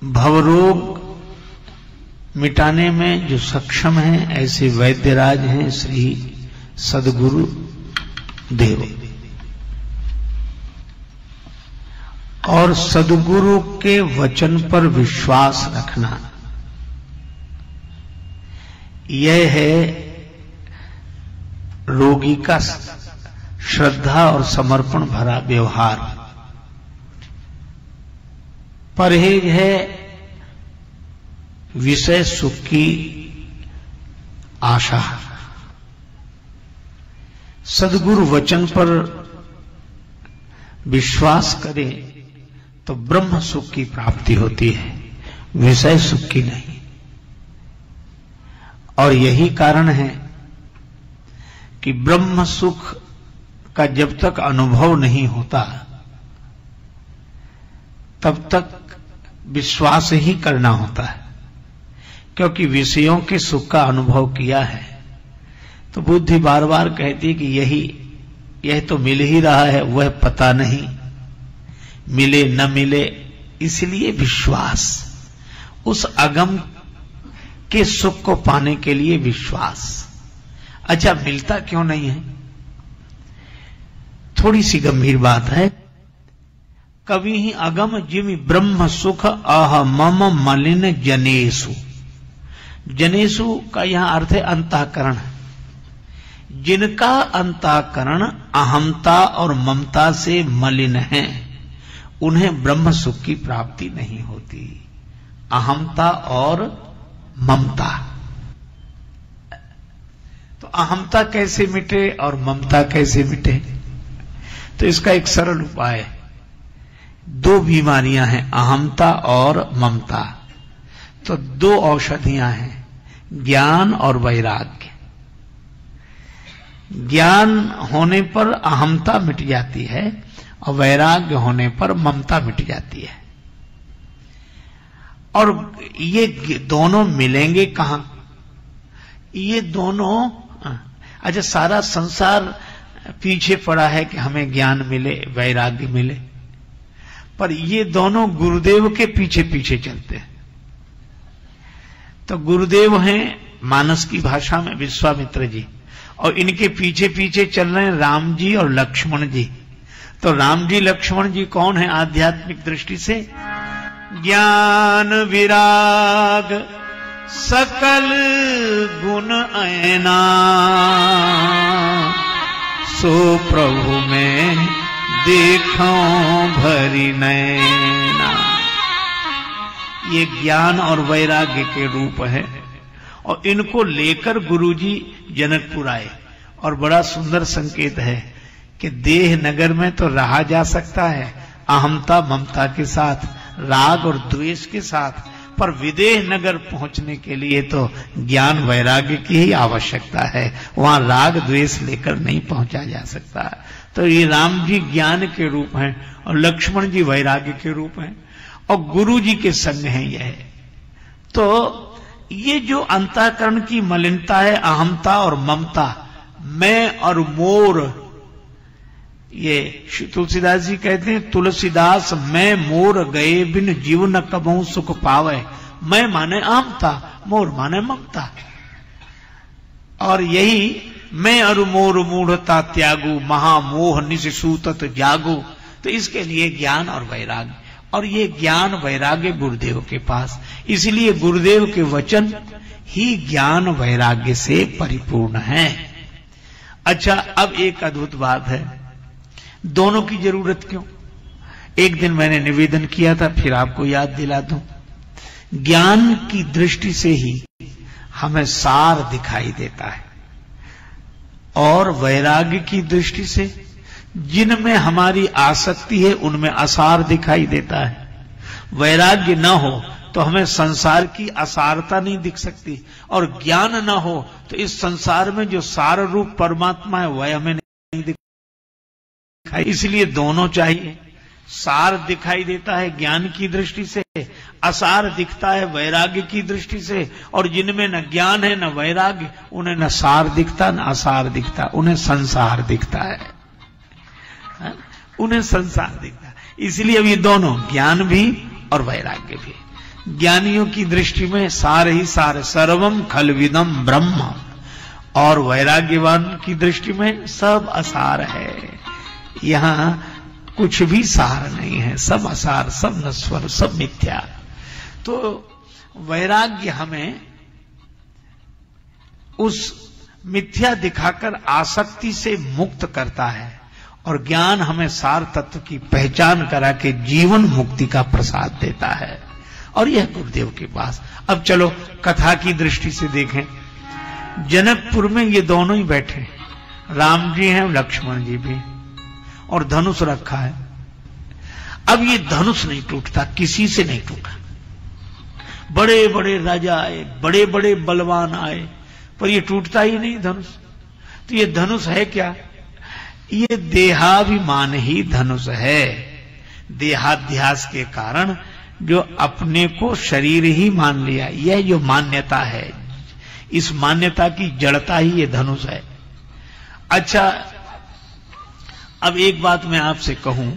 भवरोग मिटाने में जो सक्षम हैं ऐसे वैद्यराज हैं श्री सद्गुरु देव। और सद्गुरु के वचन पर विश्वास रखना, यह है रोगी का श्रद्धा और समर्पण भरा व्यवहार। परहेज है विषय सुख की आशा। सद्गुरु वचन पर विश्वास करें तो ब्रह्म सुख की प्राप्ति होती है, विषय सुख की नहीं। और यही कारण है कि ब्रह्म सुख का जब तक अनुभव नहीं होता तब तक विश्वास ही करना होता है, क्योंकि विषयों के सुख का अनुभव किया है तो बुद्धि बार बार कहती है कि यह तो मिल ही रहा है, वह पता नहीं, मिले न मिले। इसलिए विश्वास, उस अगम के सुख को पाने के लिए विश्वास। अच्छा, मिलता क्यों नहीं है? थोड़ी सी गंभीर बात है। कवि ही अगम जिमि ब्रह्म सुख आह मम मलिन जनेसु। जनेसु का यहां अर्थ है अंतःकरण। जिनका अंतःकरण अहमता और ममता से मलिन है उन्हें ब्रह्म सुख की प्राप्ति नहीं होती। अहमता और ममता, तो अहमता कैसे मिटे और ममता कैसे मिटे? तो इसका एक सरल उपाय है। दो बीमारियां हैं, अहमता और ममता, तो दो औषधियां हैं, ज्ञान और वैराग्य। ज्ञान होने पर अहमता मिट जाती है और वैराग्य होने पर ममता मिट जाती है। और ये दोनों मिलेंगे कहां? ये दोनों, अच्छा, सारा संसार पीछे पड़ा है कि हमें ज्ञान मिले, वैराग्य मिले, पर ये दोनों गुरुदेव के पीछे पीछे चलते हैं। तो गुरुदेव हैं मानस की भाषा में विश्वामित्र जी, और इनके पीछे पीछे चल रहे हैं राम जी और लक्ष्मण जी। तो राम जी लक्ष्मण जी कौन है आध्यात्मिक दृष्टि से? ज्ञान विराग सकल गुण ऐना, सो प्रभु में देखो भरी नैना। ये ज्ञान और वैराग्य के रूप है, और इनको लेकर गुरुजी जनकपुर आए। और बड़ा सुंदर संकेत है कि देह नगर में तो रहा जा सकता है अहमता ममता के साथ, राग और द्वेष के साथ, पर विदेह नगर पहुंचने के लिए तो ज्ञान वैराग्य की ही आवश्यकता है। वहां राग द्वेष लेकर नहीं पहुंचा जा सकता। तो ये राम जी ज्ञान के रूप हैं और लक्ष्मण जी वैराग्य के रूप हैं, और गुरु जी के संग हैं यह। तो ये जो अंतःकरण की मलिनता है, अहमता और ममता, मैं और मोर, ये तुलसीदास जी कहते हैं, तुलसीदास मैं मोर गए बिन जीव न कबहू सुख पावे। मैं माने अहमता, मोर माने ममता। और यही मैं और मोर मूढ़ता त्यागू, महामोह निश सूतत जागू। तो इसके लिए ज्ञान और वैराग्य, और ये ज्ञान वैराग्य गुरुदेव के पास, इसलिए गुरुदेव के वचन ही ज्ञान वैराग्य से परिपूर्ण है। अच्छा, अब एक अद्भुत बात है, दोनों की जरूरत क्यों? एक दिन मैंने निवेदन किया था, फिर आपको याद दिला दूं। ज्ञान की दृष्टि से ही हमें सार दिखाई देता है, और वैराग्य की दृष्टि से जिनमें हमारी आसक्ति है उनमें असार दिखाई देता है। वैराग्य न हो तो हमें संसार की असारता नहीं दिख सकती, और ज्ञान न हो तो इस संसार में जो सार रूप परमात्मा है वह हमें नहीं दिखाई। इसलिए दोनों चाहिए। सार दिखाई देता है ज्ञान की दृष्टि से, असार दिखता है वैराग्य की दृष्टि से। और जिनमें न ज्ञान है न वैराग्य, उन्हें न सार दिखता न असार दिखता, उन्हें संसार दिखता है, उन्हें संसार दिखता है। इसलिए अब ये दोनों, ज्ञान भी और वैराग्य भी। ज्ञानियों की दृष्टि में सार ही सार, सर्वम खलविदम ब्रह्म, और वैराग्यवान की दृष्टि में सब असार है। यहां कुछ भी सार नहीं है, सब असार, सब नश्वर, सब मिथ्या। तो वैराग्य हमें उस मिथ्या दिखाकर आसक्ति से मुक्त करता है, और ज्ञान हमें सार तत्व की पहचान करा के जीवन मुक्ति का प्रसाद देता है। और यह गुरुदेव के पास। अब चलो कथा की दृष्टि से देखें। जनकपुर में ये दोनों ही बैठे, राम जी हैं, लक्ष्मण जी भी, और धनुष रखा है। अब ये धनुष नहीं टूटता, किसी से नहीं टूटा। बड़े बड़े राजा आए, बड़े बड़े बलवान आए, पर ये टूटता ही नहीं धनुष। तो ये धनुष है क्या? ये देहाभिमान ही धनुष है। देहाध्यास के कारण जो अपने को शरीर ही मान लिया, यह जो मान्यता है, इस मान्यता की जड़ता ही ये धनुष है। अच्छा, अब एक बात मैं आपसे कहूं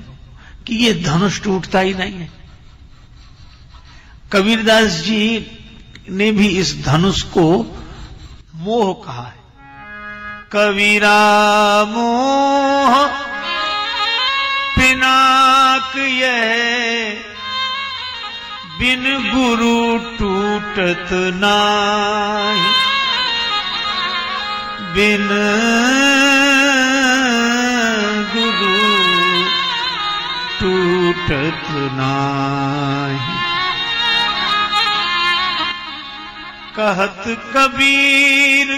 कि ये धनुष टूटता ही नहीं है। कबीरदास जी ने भी इस धनुष को मोह कहा है। कबीरा मोह पिनाक यह, बिन गुरु टूटत नाहि, बिन गुरु टूटत नाहि। कहत कबीर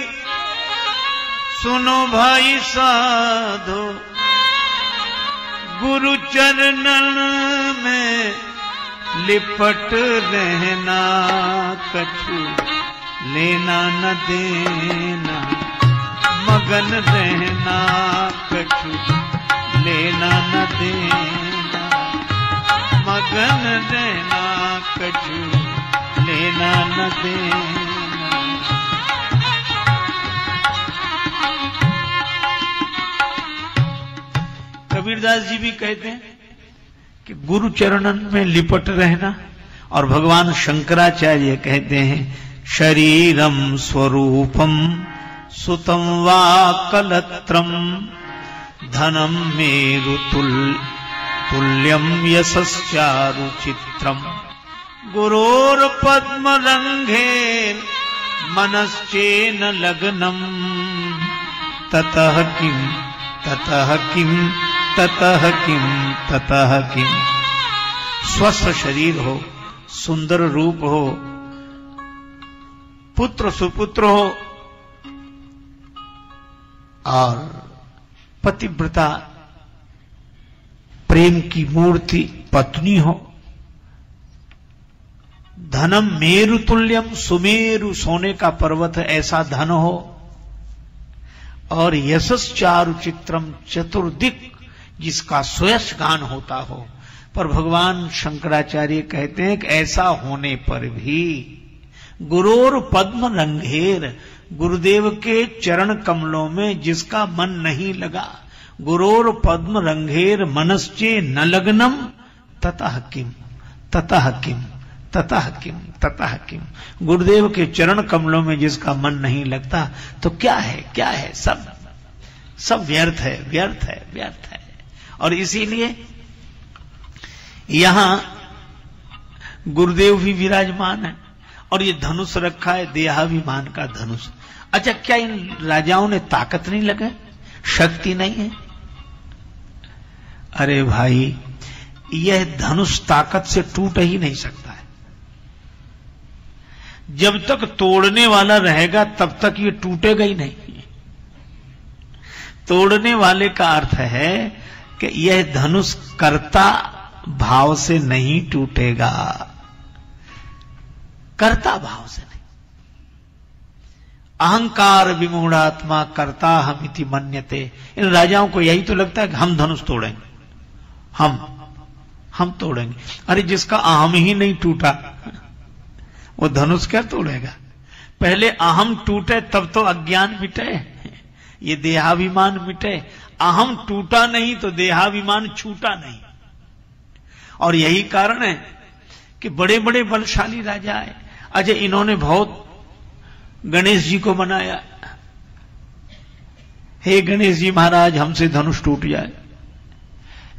सुनो भाई साधो, गुरु चरणन में लिपट रहना, कछु लेना न देना, मगन रहना, कछु लेना न देना, मगन रहना, कछु लेना न देना। कबीरदास जी भी कहते हैं कि गुरु चरणन में लिपट रहना, और भगवान शंकराचार्य कहते हैं शरीरम स्वरूपम सुतम वा कलत्रम, धनम मेरु तुल्यम यशश्चारु चित्रम, गुरोर पद्म रंघेर मनश्चेन लग्नम, ततः किम ततः किम ततः किम ततः किम। स्वस्थ शरीर हो, सुंदर रूप हो, पुत्र सुपुत्र हो, और पतिव्रता प्रेम की मूर्ति पत्नी हो, धनम मेरु तुल्यम, सुमेरु सोने का पर्वत ऐसा धन हो, और यशश्चारु चित्रम, चतुर्दिक जिसका सुयश गान होता हो। पर भगवान शंकराचार्य कहते हैं कि ऐसा होने पर भी गुरोर पद्म रंघेर, गुरुदेव के चरण कमलों में जिसका मन नहीं लगा, गुरोर पद्म रंघेर मनश्चे न लग्नम, ततः किम ततः किम ततः किम ततः किम। गुरुदेव के चरण कमलों में जिसका मन नहीं लगता तो क्या है, क्या है, सब व्यर्थ है, व्यर्थ है, व्यर्थ है। और इसीलिए यहां गुरुदेव भी विराजमान है, और ये धनुष रखा है, देहाभिमान का धनुष। अच्छा, क्या इन राजाओं ने ताकत नहीं लगे, शक्ति नहीं है? अरे भाई, यह धनुष ताकत से टूट ही नहीं सकता है। जब तक तोड़ने वाला रहेगा तब तक ये टूटेगा ही नहीं। तोड़ने वाले का अर्थ है कि यह धनुष कर्ता भाव से नहीं टूटेगा, कर्ता भाव से नहीं। अहंकार विमूढ़ात्मा कर्ता हमिति मन्यते। इन राजाओं को यही तो लगता है कि हम धनुष तोड़ेंगे, हम तोड़ेंगे। अरे जिसका अहम ही नहीं टूटा वो धनुष क्या तोड़ेगा? पहले अहम टूटे तब तो अज्ञान मिटे, ये देहाभिमान मिटे। अहम टूटा नहीं तो देहाभिमान छूटा नहीं। और यही कारण है कि बड़े बड़े बलशाली राजा आए। अच्छा, इन्होंने बहुत गणेश जी को बनाया, हे गणेश जी महाराज हमसे धनुष टूट जाए।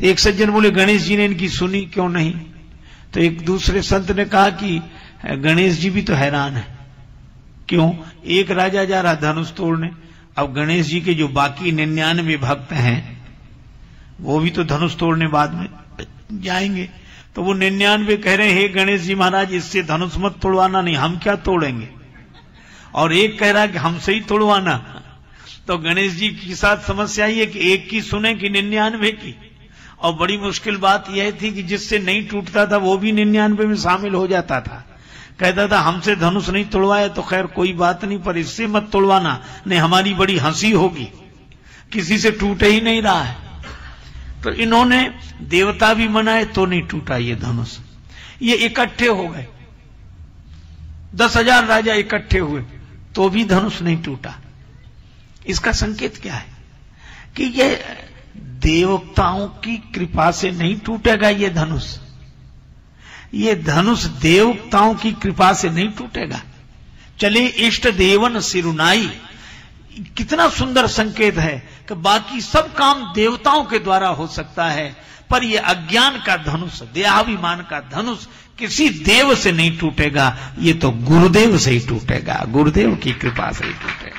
एक सज्जन बोले गणेश जी ने इनकी सुनी क्यों नहीं? तो एक दूसरे संत ने कहा कि गणेश जी भी तो हैरान है। क्यों? एक राजा जा रहा धनुष तोड़ने, अब गणेश जी के जो बाकी 99 भक्त हैं वो भी तो धनुष तोड़ने बाद में जाएंगे। तो वो 99 कह रहे हैं हे गणेश जी महाराज इससे धनुष मत तोड़वाना, नहीं हम क्या तोड़ेंगे। और एक कह रहा है कि हमसे ही तोड़वाना। तो गणेश जी के साथ समस्या ये कि एक की सुने कि 99 की। और बड़ी मुश्किल बात यह थी कि जिससे नहीं टूटता था वो भी 99 में शामिल हो जाता था। कहता था हमसे धनुष नहीं तोड़वाया तो खैर कोई बात नहीं, पर इससे मत तोड़वाना, नहीं हमारी बड़ी हंसी होगी, किसी से टूट ही नहीं रहा है। तो इन्होंने देवता भी मनाए तो नहीं टूटा ये धनुष। ये इकट्ठे हो गए, 10,000 राजा इकट्ठे हुए तो भी धनुष नहीं टूटा। इसका संकेत क्या है? कि ये देवताओं की कृपा से नहीं टूटेगा ये धनुष। ये धनुष देवताओं की कृपा से नहीं टूटेगा। चले इष्ट देवन सिरुनाई, कितना सुंदर संकेत है कि बाकी सब काम देवताओं के द्वारा हो सकता है, पर यह अज्ञान का धनुष, देहाभिमान का धनुष किसी देव से नहीं टूटेगा, ये तो गुरुदेव से ही टूटेगा, गुरुदेव की कृपा से ही टूटेगा।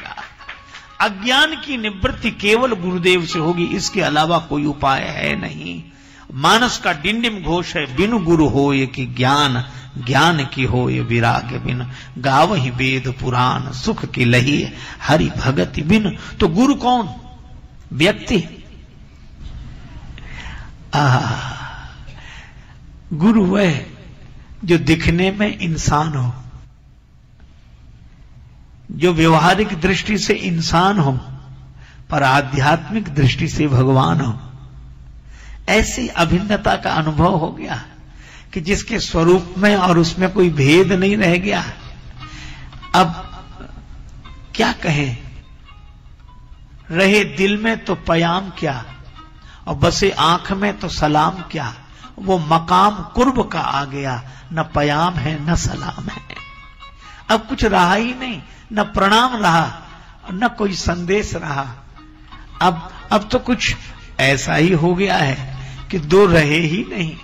अज्ञान की निवृत्ति केवल गुरुदेव से होगी, इसके अलावा कोई उपाय है नहीं। मानस का डिंडिम घोष है, बिनु गुरु होय कि ज्ञान, ज्ञान की होय विराग बिन, गावहि वेद पुराण सुख की लही हरि भगति बिन। तो गुरु कौन? व्यक्ति। गुरु वह जो दिखने में इंसान हो, जो व्यवहारिक दृष्टि से इंसान हो पर आध्यात्मिक दृष्टि से भगवान हो। ऐसी अभिन्नता का अनुभव हो गया कि जिसके स्वरूप में और उसमें कोई भेद नहीं रह गया। अब क्या कहें, रहे दिल में तो पयाम क्या और बसे आंख में तो सलाम क्या। वो मकाम कुर्ब का आ गया, न पयाम है न सलाम है। अब कुछ रहा ही नहीं, न प्रणाम रहा न कोई संदेश रहा। अब तो कुछ ऐसा ही हो गया है कि दो रहे ही नहीं।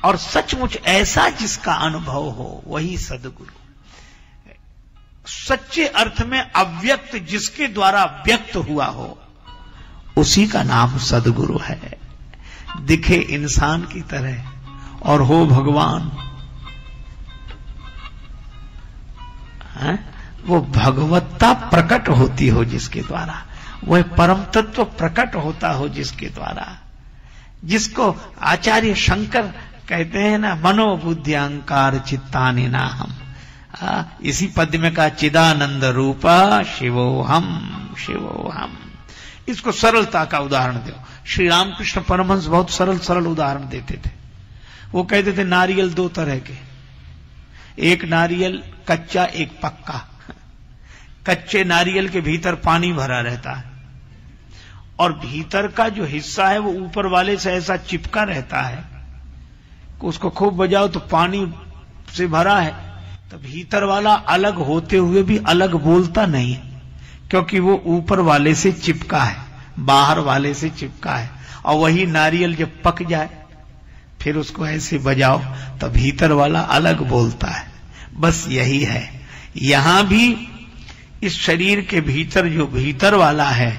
और सचमुच ऐसा जिसका अनुभव हो वही सदगुरु। सच्चे अर्थ में अव्यक्त जिसके द्वारा व्यक्त हुआ हो उसी का नाम सदगुरु है। दिखे इंसान की तरह और हो भगवान, है? वो भगवत्ता प्रकट होती हो जिसके द्वारा, वह परम तत्व प्रकट होता हो जिसके द्वारा, जिसको आचार्य शंकर कहते हैं ना, मनोबुद्धि अहंकार चित्तानि नाहम। इसी पद्य में कहा चिदानंद रूपा शिवोहम शिवोहम। इसको सरलता का उदाहरण दो। श्री रामकृष्ण परमहंस बहुत सरल सरल उदाहरण देते थे। वो कहते थे नारियल दो तरह के, एक नारियल कच्चा एक पक्का। कच्चे नारियल के भीतर पानी भरा रहता है और भीतर का जो हिस्सा है वो ऊपर वाले से ऐसा चिपका रहता है कि उसको खूब बजाओ तो पानी से भरा है, तो भीतर वाला अलग होते हुए भी अलग बोलता नहीं, क्योंकि वो ऊपर वाले से चिपका है, बाहर वाले से चिपका है। और वही नारियल जब पक जाए फिर उसको ऐसे बजाओ तो भीतर वाला अलग बोलता है। बस यही है, यहां भी इस शरीर के भीतर जो भीतर वाला है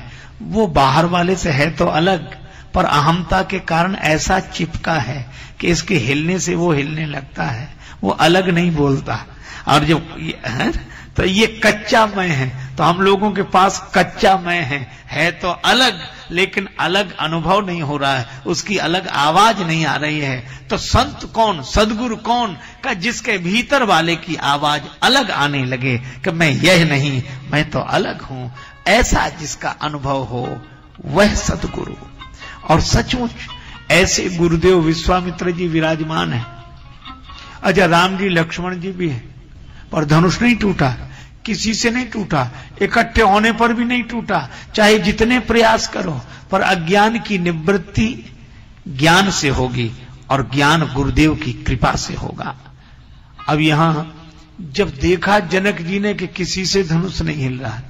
वो बाहर वाले से है तो अलग, पर अहमता के कारण ऐसा चिपका है कि इसके हिलने से वो हिलने लगता है, वो अलग नहीं बोलता। और जब तो ये कच्चा मैं है, तो हम लोगों के पास कच्चा मैं है तो अलग, लेकिन अलग अनुभव नहीं हो रहा है, उसकी अलग आवाज नहीं आ रही है। तो संत कौन, सदगुरु कौन का जिसके भीतर वाले की आवाज अलग आने लगे कि मैं यह नहीं, मैं तो अलग हूं, ऐसा जिसका अनुभव हो वह सदगुरु। और सचमुच ऐसे गुरुदेव विश्वामित्र जी विराजमान है। अच्छा, राम जी लक्ष्मण जी भी है, पर धनुष नहीं टूटा, किसी से नहीं टूटा, इकट्ठे होने पर भी नहीं टूटा, चाहे जितने प्रयास करो, पर अज्ञान की निवृत्ति ज्ञान से होगी और ज्ञान गुरुदेव की कृपा से होगा। अब यहां जब देखा जनक जी ने कि किसी से धनुष नहीं हिल रहा,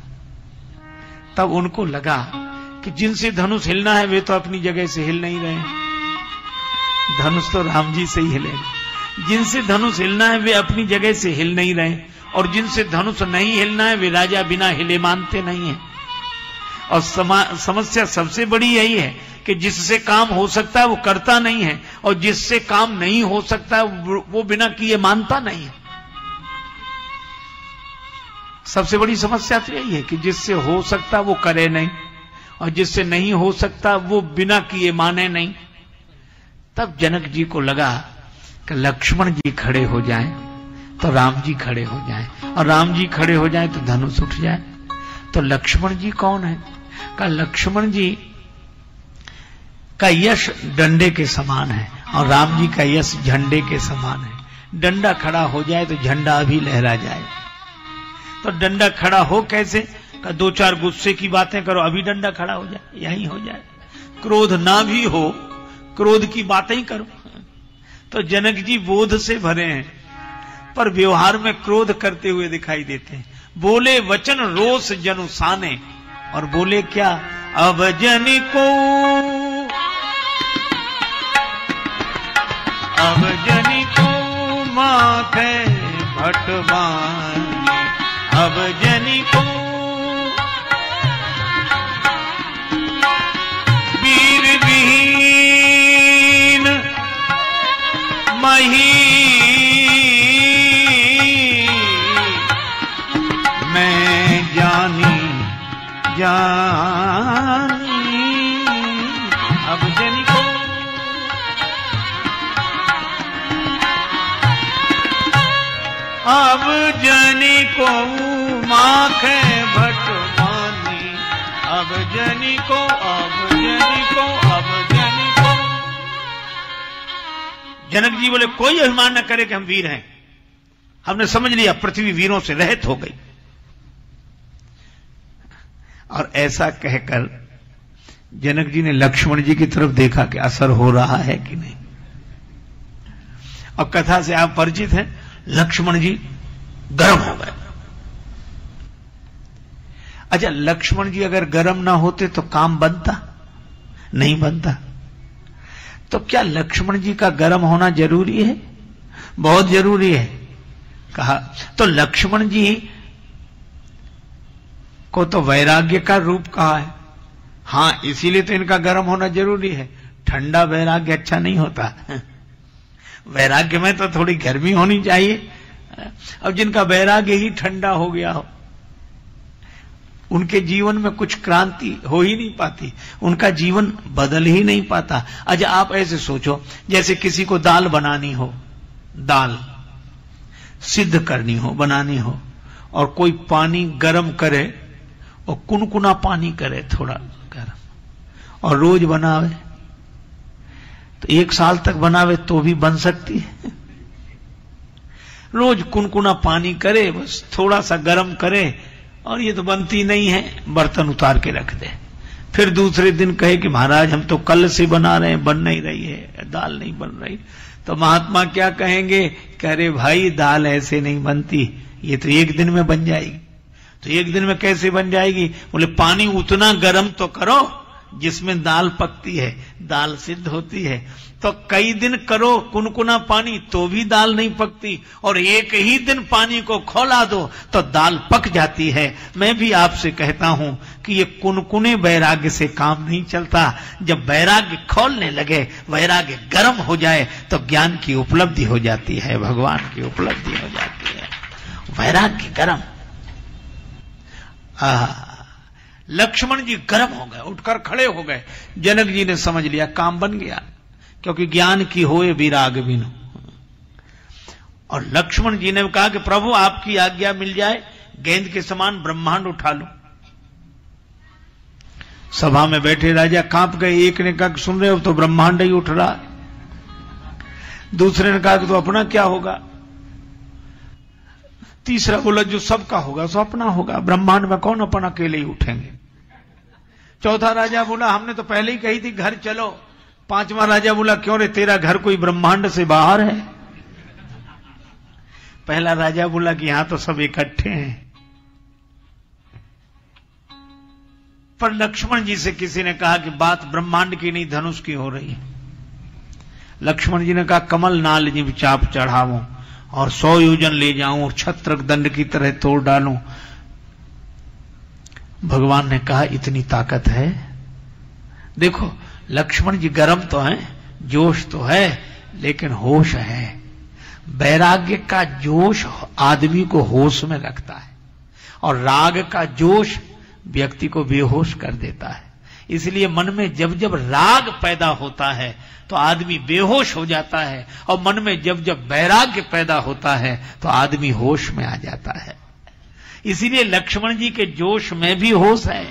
तब उनको लगा कि जिनसे धनुष हिलना है वे तो अपनी जगह से हिल नहीं रहे, धनुष तो राम जी से ही हिलेगा। जिनसे धनुष हिलना है वे अपनी जगह से हिल नहीं रहे, और जिनसे धनुष नहीं हिलना है वे राजा बिना हिले मानते नहीं है। और समस्या सबसे बड़ी यही है कि जिससे काम हो सकता है वो करता नहीं है, और जिससे काम नहीं हो सकता है वो बिना किए मानता नहीं है। सबसे बड़ी समस्या तो यही है कि जिससे हो सकता वो करे नहीं, और जिससे नहीं हो सकता वो बिना किए माने नहीं। तब जनक जी को लगा कि लक्ष्मण जी खड़े हो जाएं तो राम जी खड़े हो जाएं, और राम जी खड़े हो जाएं तो धनुष उठ जाए। तो लक्ष्मण जी कौन है? का लक्ष्मण जी का यश डंडे के समान है, और राम जी का यश झंडे के समान है। डंडा खड़ा हो जाए तो झंडा भी लहरा जाए। तो डंडा खड़ा हो कैसे? का दो चार गुस्से की बातें करो, अभी डंडा खड़ा हो जाए, यही हो जाए। क्रोध ना भी हो, क्रोध की बातें ही करो। तो जनक जी बोध से भरे हैं, पर व्यवहार में क्रोध करते हुए दिखाई देते हैं। बोले वचन रोष जनु साने, और बोले क्या? अब जनि को, अब जनि को माथे भटवानी, अब जनि को वीर विहीन मही, मैं जानी जानी, अब जनि को, अब जनि को माखे भटवानी, अब जनि को, अब जनि को, अब जनि को। जनक जी बोले कोई अभिमान न करे कि हम वीर हैं, हमने समझ लिया पृथ्वी वीरों से रहित हो गई। और ऐसा कहकर जनक जी ने लक्ष्मण जी की तरफ देखा कि असर हो रहा है कि नहीं। और कथा से आप परिचित हैं, लक्ष्मण जी गर्म हो गए। अच्छा, लक्ष्मण जी अगर गर्म ना होते तो काम बनता नहीं बनता। तो क्या लक्ष्मण जी का गर्म होना जरूरी है? बहुत जरूरी है। कहा तो लक्ष्मण जी को तो वैराग्य का रूप कहा है। हां, इसीलिए तो इनका गर्म होना जरूरी है। ठंडा वैराग्य अच्छा नहीं होता। वैराग्य में तो थोड़ी गर्मी होनी चाहिए। अब जिनका वैराग्य ही ठंडा हो गया हो, उनके जीवन में कुछ क्रांति हो ही नहीं पाती, उनका जीवन बदल ही नहीं पाता। अच्छा, आप ऐसे सोचो, जैसे किसी को दाल बनानी हो, दाल सिद्ध करनी हो, बनानी हो, और कोई पानी गर्म करे और कुनकुना पानी करे थोड़ा गर्म, और रोज बनावे तो 1 साल तक बनावे तो भी बन सकती है। रोज कुनकुना पानी करे, बस थोड़ा सा गर्म करे, और ये तो बनती नहीं है, बर्तन उतार के रख दे। फिर दूसरे दिन कहे कि महाराज हम तो कल से बना रहे हैं, बन नहीं रही है, दाल नहीं बन रही। तो महात्मा क्या कहेंगे? कह रहे भाई दाल ऐसे नहीं बनती, ये तो 1 दिन में बन जाएगी। तो 1 दिन में कैसे बन जाएगी? बोले पानी उतना गर्म तो करो जिसमें दाल पकती है, दाल सिद्ध होती है। तो कई दिन करो कुनकुना पानी तो भी दाल नहीं पकती, और एक ही दिन पानी को खौला दो तो दाल पक जाती है। मैं भी आपसे कहता हूं कि ये कुनकुने वैराग्य से काम नहीं चलता। जब वैराग्य खौलने लगे, वैराग्य गर्म हो जाए तो ज्ञान की उपलब्धि हो जाती है, भगवान की उपलब्धि हो जाती है। वैराग्य गर्म। लक्ष्मण जी गर्म हो गए, उठकर खड़े हो गए। जनक जी ने समझ लिया काम बन गया, क्योंकि ज्ञान की होए विराग बिनु। और लक्ष्मण जी ने कहा कि प्रभु आपकी आज्ञा मिल जाए, गेंद के समान ब्रह्मांड उठा लो। सभा में बैठे राजा कांप गए। एक ने कहा कि सुन रहे हो, तो ब्रह्मांड ही उठ रहा। दूसरे ने कहा कि तो अपना क्या होगा। तीसरा बोला जो सबका होगा सो अपना होगा, ब्रह्मांड में कौन अपन अकेले ही उठेंगे। चौथा राजा बोला हमने तो पहले ही कही थी घर चलो, पांचवा राजा बोला, क्यों रे, तेरा घर कोई ब्रह्मांड से बाहर है? पहला राजा बोला कि यहां तो सब इकट्ठे हैं। पर लक्ष्मण जी से किसी ने कहा कि बात ब्रह्मांड की नहीं, धनुष की हो रही है। लक्ष्मण जी ने कहा, कमल नाल जी चाप चढ़ाऊं और 100 योजन ले जाऊं और छत्र दंड की तरह तोड़ डालूं। भगवान ने कहा, इतनी ताकत है? देखो लक्ष्मण जी गर्म तो हैं, जोश तो है, लेकिन होश है। वैराग्य का जोश आदमी को होश में रखता है और राग का जोश व्यक्ति को बेहोश कर देता है। इसलिए मन में जब जब राग पैदा होता है तो आदमी बेहोश हो जाता है, और मन में जब जब वैराग्य पैदा होता है तो आदमी होश में आ जाता है। इसीलिए लक्ष्मण जी के जोश में भी होश है।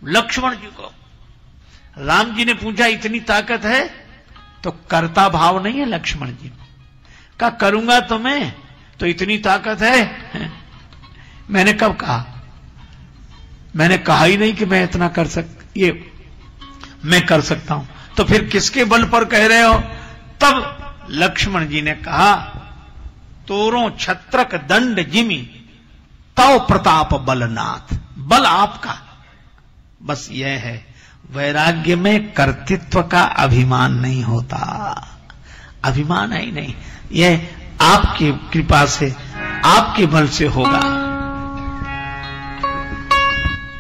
लक्ष्मण जी को राम जी ने पूछा, इतनी ताकत है? तो कर्ता भाव नहीं है लक्ष्मण जी का, करूंगा तो मैं, तो इतनी ताकत है? मैंने कब कहा? मैंने कहा ही नहीं कि मैं इतना कर ये मैं कर सकता हूं। तो फिर किसके बल पर कह रहे हो? तब लक्ष्मण जी ने कहा, तोरों छत्रक दंड जिमी तव प्रताप बलनाथ। बल आपका, बस यह है, वैराग्य में कर्तृत्व का अभिमान नहीं होता। अभिमान है ही नहीं, यह आपकी कृपा से, आपके बल से होगा।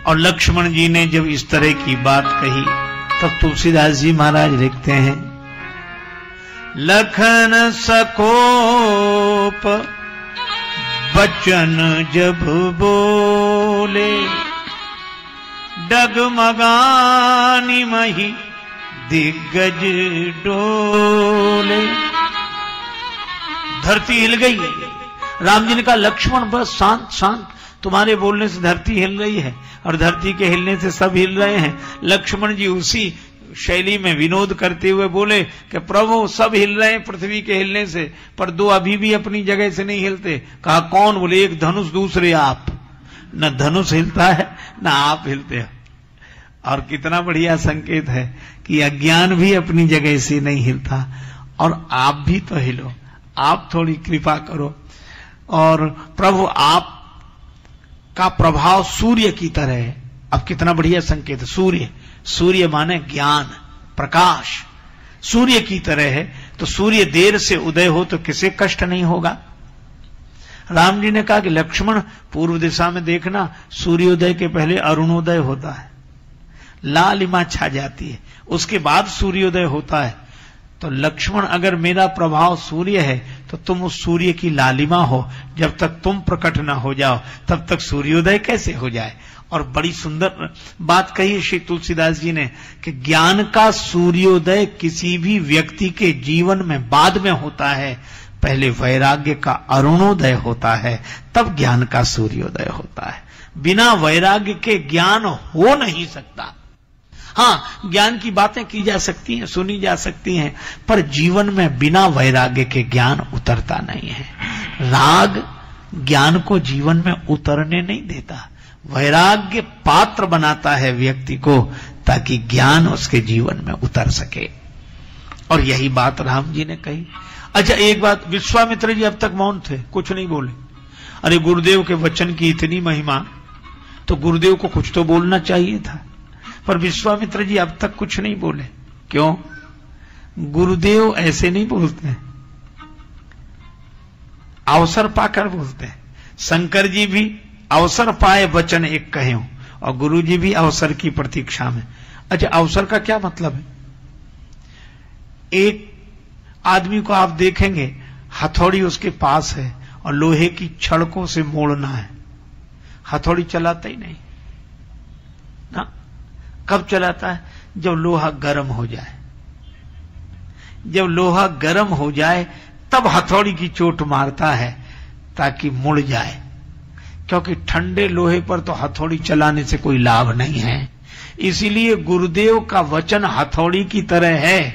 और लक्ष्मण जी ने जब इस तरह की बात कही तब तुलसीदास जी महाराज लिखते हैं, लखन सकोप बचन जब बोले, डगमगानी मही दिग्गज डोले। धरती हिल गई। राम जी ने कहा, लक्ष्मण बस शांत शांत, तुम्हारे बोलने से धरती हिल रही है और धरती के हिलने से सब हिल रहे हैं। लक्ष्मण जी उसी शैली में विनोद करते हुए बोले कि प्रभु सब हिल रहे हैं पृथ्वी के हिलने से, पर दो अभी भी अपनी जगह से नहीं हिलते। कहा कौन? बोले एक धनुष, दूसरे आप। न धनुष हिलता है न आप हिलते हो। और कितना बढ़िया संकेत है कि अज्ञान भी अपनी जगह से नहीं हिलता, और आप भी तो हिलो, आप थोड़ी कृपा करो। और प्रभु आप का प्रभाव सूर्य की तरह है। अब कितना बढ़िया संकेत, सूर्य, सूर्य माने ज्ञान, प्रकाश, सूर्य की तरह है। तो सूर्य देर से उदय हो तो किसे कष्ट नहीं होगा। राम जी ने कहा कि लक्ष्मण पूर्व दिशा में देखना, सूर्योदय के पहले अरुणोदय होता है, लालिमा छा जाती है, उसके बाद सूर्योदय होता है। तो लक्ष्मण अगर मेरा प्रभाव सूर्य है तो तुम उस सूर्य की लालिमा हो। जब तक तुम प्रकट ना हो जाओ तब तक सूर्योदय कैसे हो जाए। और बड़ी सुंदर बात कही श्री तुलसीदास जी ने कि ज्ञान का सूर्योदय किसी भी व्यक्ति के जीवन में बाद में होता है, पहले वैराग्य का अरुणोदय होता है, तब ज्ञान का सूर्योदय होता है। बिना वैराग्य के ज्ञान हो नहीं सकता। हां, ज्ञान की बातें की जा सकती हैं, सुनी जा सकती हैं, पर जीवन में बिना वैराग्य के ज्ञान उतरता नहीं है। राग ज्ञान को जीवन में उतरने नहीं देता, वैराग्य पात्र बनाता है व्यक्ति को, ताकि ज्ञान उसके जीवन में उतर सके। और यही बात राम जी ने कही। अच्छा एक बात, विश्वामित्र जी अब तक मौन थे, कुछ नहीं बोले। अरे गुरुदेव के वचन की इतनी महिमा, तो गुरुदेव को कुछ तो बोलना चाहिए था, पर विश्वामित्र जी अब तक कुछ नहीं बोले। क्यों? गुरुदेव ऐसे नहीं बोलते, अवसर पाकर बोलते हैं। शंकर जी भी अवसर पाए वचन एक कहे, और गुरु जी भी अवसर की प्रतीक्षा में। अच्छा अवसर का क्या मतलब है? एक आदमी को आप देखेंगे, हथौड़ी उसके पास है और लोहे की छड़कों से मोड़ना है, हथौड़ी चलाता ही नहीं ना। कब चलाता है? जब लोहा गर्म हो जाए। जब लोहा गर्म हो जाए तब हथौड़ी की चोट मारता है, ताकि मुड़ जाए, क्योंकि ठंडे लोहे पर तो हथौड़ी चलाने से कोई लाभ नहीं है। इसीलिए गुरुदेव का वचन हथौड़ी की तरह है,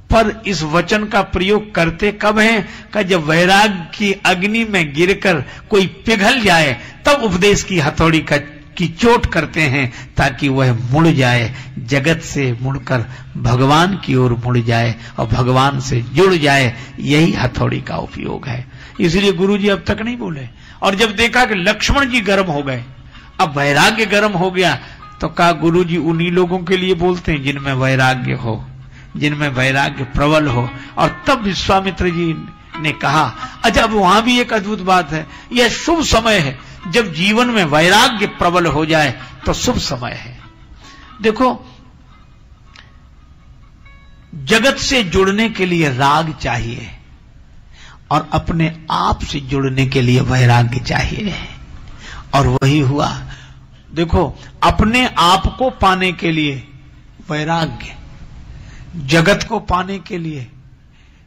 पर इस वचन का प्रयोग करते कब है? कि जब वैराग्य की अग्नि में गिरकर कोई पिघल जाए, तब उपदेश की हथौड़ी का की चोट करते हैं ताकि वह मुड़ जाए, जगत से मुड़कर भगवान की ओर मुड़ जाए और भगवान से जुड़ जाए। यही हथौड़ी का उपयोग है। इसलिए गुरुजी अब तक नहीं बोले। और जब देखा कि लक्ष्मण जी गर्म हो गए, अब वैराग्य गर्म हो गया, तो कहा गुरुजी उन्हीं लोगों के लिए बोलते हैं जिनमें वैराग्य हो, जिनमें वैराग्य प्रबल हो। और तब विश्वामित्र जी ने कहा, अच्छा अब वहां भी एक अद्भुत बात है, यह शुभ समय है। जब जीवन में वैराग्य प्रबल हो जाए तो शुभ समय है। देखो, जगत से जुड़ने के लिए राग चाहिए और अपने आप से जुड़ने के लिए वैराग्य चाहिए, और वही हुआ। देखो, अपने आप को पाने के लिए वैराग्य, जगत को पाने के लिए,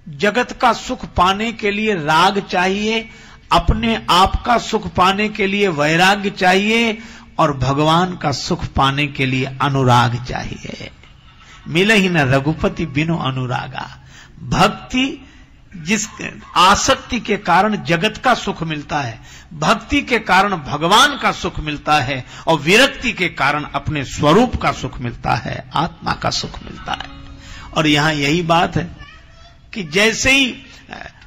जगत का सुख पाने के लिए राग चाहिए, अपने आप का सुख पाने के लिए वैराग्य चाहिए, और भगवान का सुख पाने के लिए अनुराग चाहिए। मिले ही न रघुपति बिनु अनुरागा। भक्ति, जिस आसक्ति के कारण जगत का सुख मिलता है, भक्ति के कारण भगवान का सुख मिलता है, और विरक्ति के कारण अपने स्वरूप का सुख मिलता है, आत्मा का सुख मिलता है। और यहां यही बात है कि जैसे ही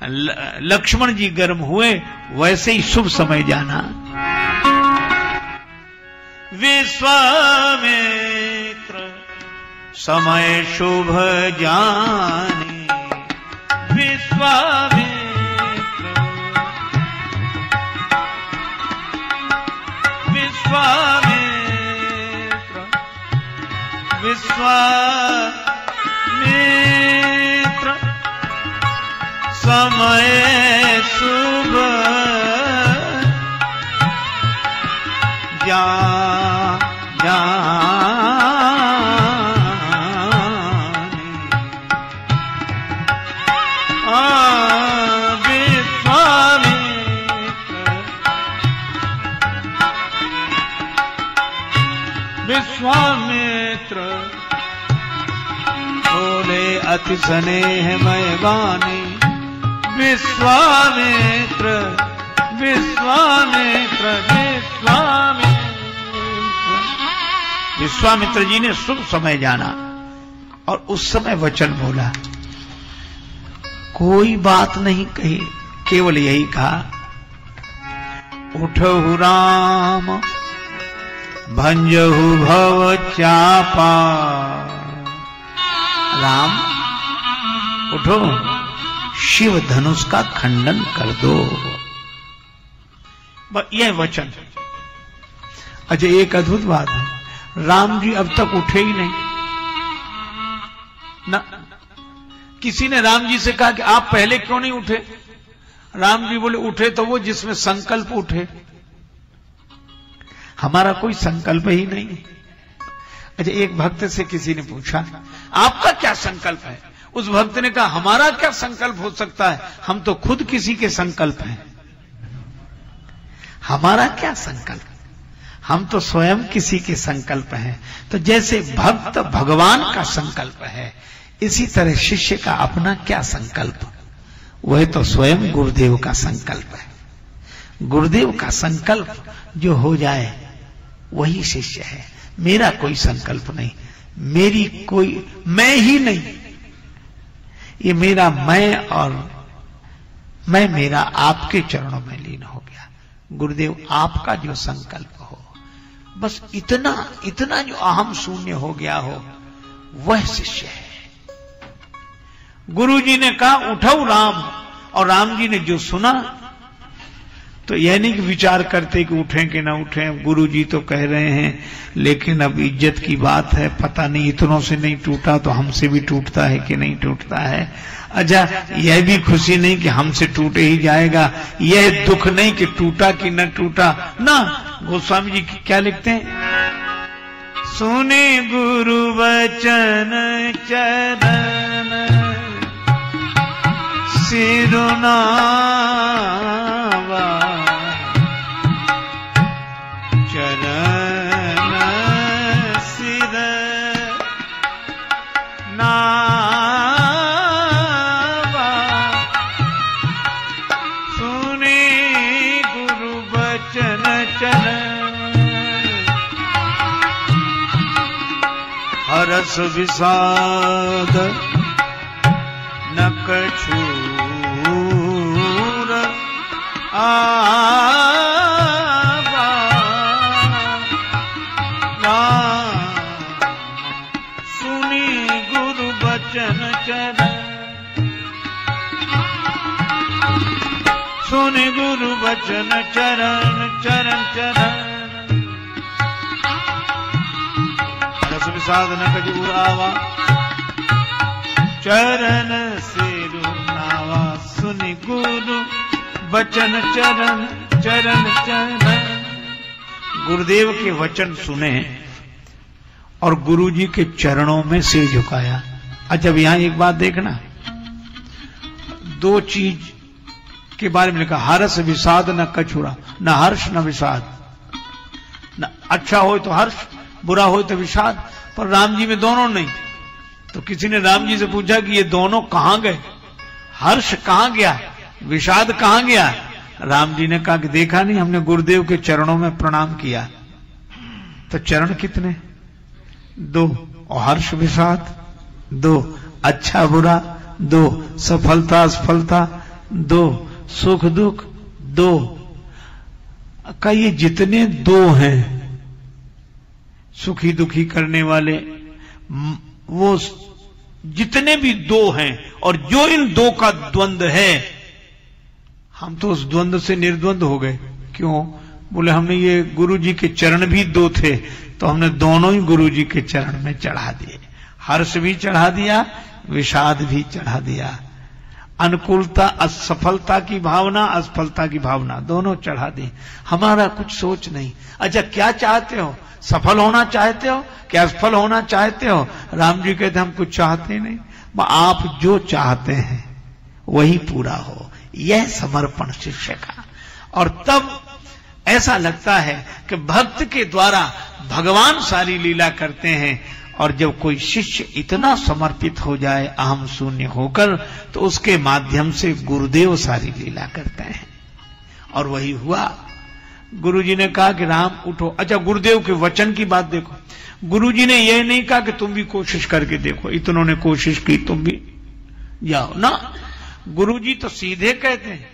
लक्ष्मण जी गर्म हुए, वैसे ही शुभ समय जाना। विश्वामित्र समय शुभ जाने, विश्वामित्र विश्वामित्र विश्वामित्र समय शुभ विश्वामित्र बोले अति स्नेहमय वाणी। विश्वामित्र विश्वामित्र विश्वामित्र विश्वामित्र जी ने शुभ समय जाना और उस समय वचन बोला। कोई बात नहीं कही, केवल यही कहा, उठहु राम भंजहु भव चापा। राम उठो, शिव धनुष का खंडन कर दो। यह वचन। अच्छा, एक अद्भुत बात है, राम जी अब तक उठे ही नहीं ना। किसी ने राम जी से कहा कि आप पहले क्यों नहीं उठे? राम जी बोले उठे तो वो जिसमें संकल्प उठे, हमारा कोई संकल्प ही नहीं। अच्छा, एक भक्त से किसी ने पूछा आपका क्या संकल्प है? उस भक्त ने कहा हमारा क्या संकल्प हो सकता है, हम तो खुद किसी के संकल्प हैं। हमारा क्या संकल्प, हम तो स्वयं किसी के संकल्प हैं। तो जैसे भक्त भगवान का संकल्प है, इसी तरह शिष्य का अपना क्या संकल्प, वह तो स्वयं गुरुदेव का संकल्प है। गुरुदेव का संकल्प जो हो जाए वही शिष्य है। मेरा कोई संकल्प नहीं, मेरी कोई मैं ही नहीं, ये मेरा मैं और मैं मेरा आपके चरणों में लीन हो गया। गुरुदेव आपका जो संकल्प हो, बस इतना इतना जो अहम शून्य हो गया हो, वह शिष्य है। गुरु जी ने कहा उठो राम, और राम जी ने जो सुना तो यह नहीं कि विचार करते कि उठें कि ना उठें। गुरु जी तो कह रहे हैं, लेकिन अब इज्जत की बात है, पता नहीं इतनों से नहीं टूटा तो हमसे भी टूटता है कि नहीं टूटता है। अच्छा, यह भी खुशी नहीं कि हमसे टूटे ही जाएगा, यह दुख नहीं कि टूटा कि न टूटा ना। गोस्वामी जी क्या लिखते हैं, सुने गुरु वचन चरण सिरुनावा, चरण सिर नावा। सुने गुरु वचन चरण हरस विषाद न कछूर आवा, सुनी गुरु बचन चरण, सुनि गुरु बचन चरण चरण चरण, रस विषाद न कछूर आवा, चरण से रुनावा, सुनि गुरु वचन चरण चरण चरण। गुरुदेव के वचन सुने और गुरुजी के चरणों में सिर झुकाया। अच्छा, अब यहां एक बात देखना, दो चीज के बारे में लिखा, हर्ष विषाद न कछुरा, न हर्ष न विषाद, न अच्छा हो तो हर्ष, बुरा हो तो विषाद, पर राम जी में दोनों नहीं। तो किसी ने राम जी से पूछा कि ये दोनों कहां गए, हर्ष कहां गया, विषाद कहां गया? राम जी ने कहा कि देखा नहीं, हमने गुरुदेव के चरणों में प्रणाम किया। तो चरण कितने? दो, और हर्ष विषाद दो, अच्छा बुरा दो, सफलता असफलता दो, सुख दुख दो। का ये जितने दो हैं सुखी दुखी करने वाले, वो जितने भी दो हैं, और जो इन दो का द्वंद्व है, हम तो उस द्वंद्व से निर्द्वंद हो गए। क्यों? बोले हमने ये गुरु जी के चरण भी दो थे, तो हमने दोनों ही गुरु जी के चरण में चढ़ा दिए। हर्ष भी चढ़ा दिया, विषाद भी चढ़ा दिया, अनुकूलता असफलता की भावना, असफलता की भावना दोनों चढ़ा दी। हमारा कुछ सोच नहीं। अच्छा, क्या चाहते हो? सफल होना चाहते हो क्या असफल होना चाहते हो? राम जी कहते हम कुछ चाहते नहीं, आप जो चाहते हैं वही पूरा हो, यह समर्पण शिष्य का। और तब ऐसा लगता है कि भक्त के द्वारा भगवान सारी लीला करते हैं, और जब कोई शिष्य इतना समर्पित हो जाए अहम शून्य होकर, तो उसके माध्यम से गुरुदेव सारी लीला करते हैं। और वही हुआ। गुरुजी ने कहा कि राम उठो। अच्छा, गुरुदेव के वचन की बात देखो, गुरुजी ने यह नहीं कहा कि तुम भी कोशिश करके देखो, इतनों ने कोशिश की तुम भी जाओ ना। गुरुजी तो सीधे कहते हैं,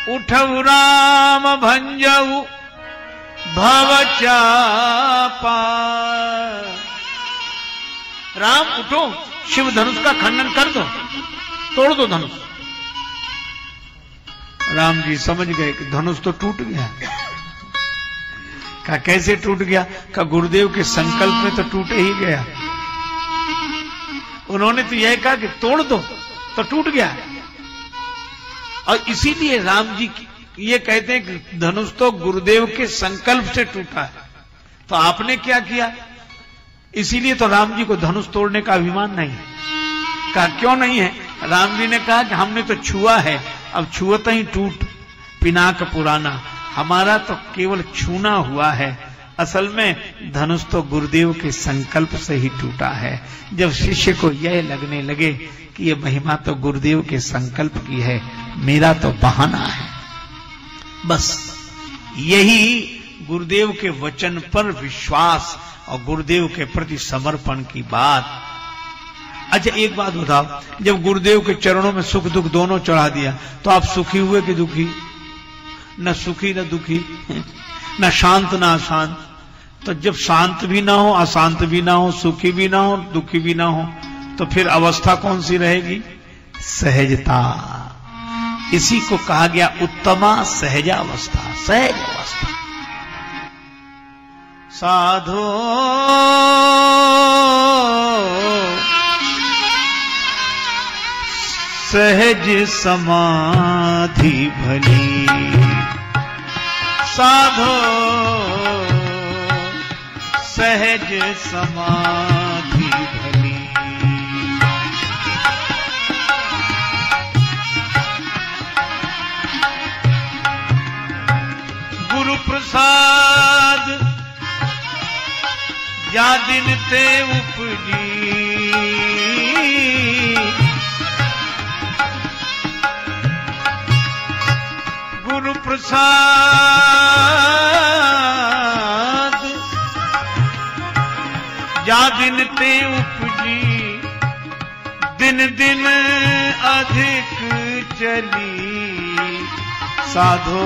उठऊ राम भंजऊ भव चापा। राम उठो, शिव धनुष का खंडन कर दो, तोड़ दो धनुष। राम जी समझ गए कि धनुष तो टूट गया। कहा कैसे टूट गया? कहा गुरुदेव के संकल्प में तो टूट ही गया। उन्होंने तो यह कहा कि तोड़ दो, तो टूट गया। और इसीलिए राम जी ये कहते हैं कि धनुष तो गुरुदेव के संकल्प से टूटा है। तो आपने क्या किया? इसीलिए तो राम जी को धनुष तोड़ने का अभिमान नहीं है। कहा क्यों नहीं है? राम जी ने कहा कि हमने तो छुआ है, अब छुअता ही टूट पिनाक पुराना। हमारा तो केवल छूना हुआ है, असल में धनुष तो गुरुदेव के संकल्प से ही टूटा है। जब शिष्य को यह लगने लगे कि यह महिमा तो गुरुदेव के संकल्प की है, मेरा तो बहाना है, बस यही गुरुदेव के वचन पर विश्वास और गुरुदेव के प्रति समर्पण की बात। अच्छा, एक बात बताओ, जब गुरुदेव के चरणों में सुख दुख दोनों चढ़ा दिया, तो आप सुखी हुए कि दुखी? न सुखी न दुखी, न शांत न अशांत। तो जब शांत भी ना हो, अशांत भी ना हो, सुखी भी ना हो, दुखी भी ना हो, तो फिर अवस्था कौन सी रहेगी? सहजता। इसी को कहा गया उत्तमा सहजावस्था, सहज अवस्था। साधो सहज समाधि भली, साधो सहज समाधि भली। गुरु प्रसाद या दिन ते उपजी, गुरु प्रसाद जा दिन ज्ञान ते उपजी दिन दिन अधिक चली साधो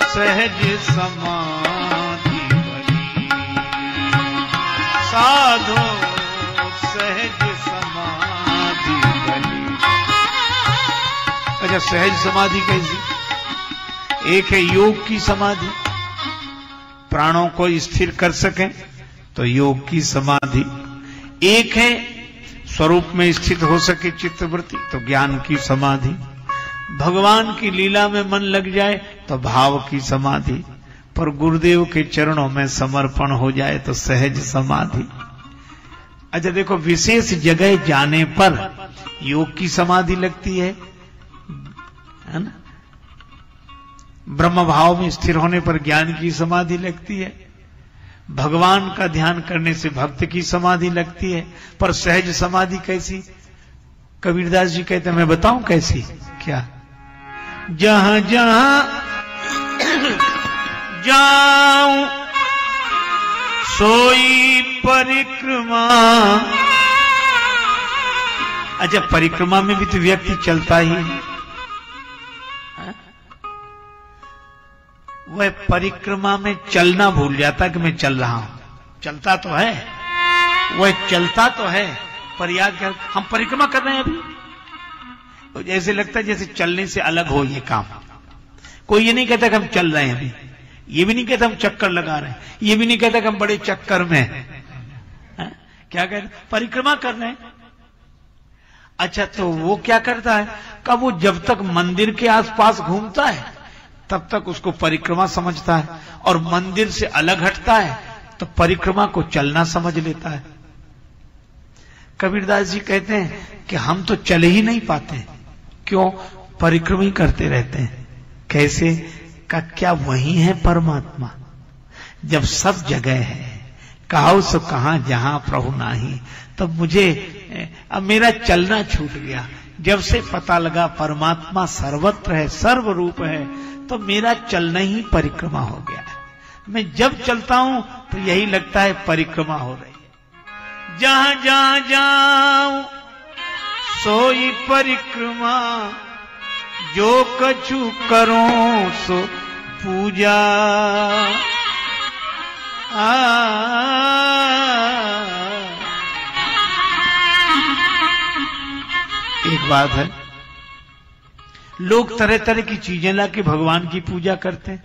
सहज समाधि बनी साधो सहज समाधि बनी। अच्छा सहज समाधि कैसी? एक है योग की समाधि, प्राणों को स्थिर कर सकें तो योग की समाधि। एक है स्वरूप में स्थित हो सके चित्तवृत्ति तो ज्ञान की समाधि। भगवान की लीला में मन लग जाए तो भाव की समाधि। पर गुरुदेव के चरणों में समर्पण हो जाए तो सहज समाधि। अच्छा देखो, विशेष जगह जाने पर योग की समाधि लगती है ना? ब्रह्म भाव में स्थिर होने पर ज्ञान की समाधि लगती है। भगवान का ध्यान करने से भक्त की समाधि लगती है। पर सहज समाधि कैसी? कबीरदास जी कहते हैं, मैं बताऊं कैसी? क्या? जहां जहां जाऊं सोई परिक्रमा। अच्छा परिक्रमा में भी तो व्यक्ति चलता ही है। वह परिक्रमा में चलना भूल जाता कि मैं चल रहा हूं। चलता तो है, वह चलता तो है, पर याद कर हम परिक्रमा कर रहे हैं अभी। तो जैसे लगता है जैसे चलने से अलग हो ये काम। कोई ये नहीं कहता कि हम चल रहे हैं अभी, ये भी नहीं कहता हम चक्कर लगा रहे हैं, ये भी नहीं कहता कि हम बड़े चक्कर में हैं। क्या कहते? परिक्रमा कर रहे हैं। अच्छा तो वो क्या करता है? कब वो जब तक मंदिर के आसपास घूमता है तब तक उसको परिक्रमा समझता है, और मंदिर से अलग हटता है तो परिक्रमा को चलना समझ लेता है। कबीरदास जी कहते हैं कि हम तो चल ही नहीं पाते। क्यों? परिक्रमा ही करते रहते हैं। कैसे? का क्या वही है परमात्मा? जब सब जगह है, कहाओ सो कहां जहां प्रभु नाही, तब मुझे अब मेरा चलना छूट गया। जब से पता लगा परमात्मा सर्वत्र है, सर्वरूप है, तो मेरा चलना ही परिक्रमा हो गया है। मैं जब चलता हूं तो यही लगता है परिक्रमा हो रही है। जहां जहां जाऊं सोई परिक्रमा, जो कछु करो सो पूजा। एक बात है, लोग तरह तरह की चीजें लाके भगवान की पूजा करते हैं।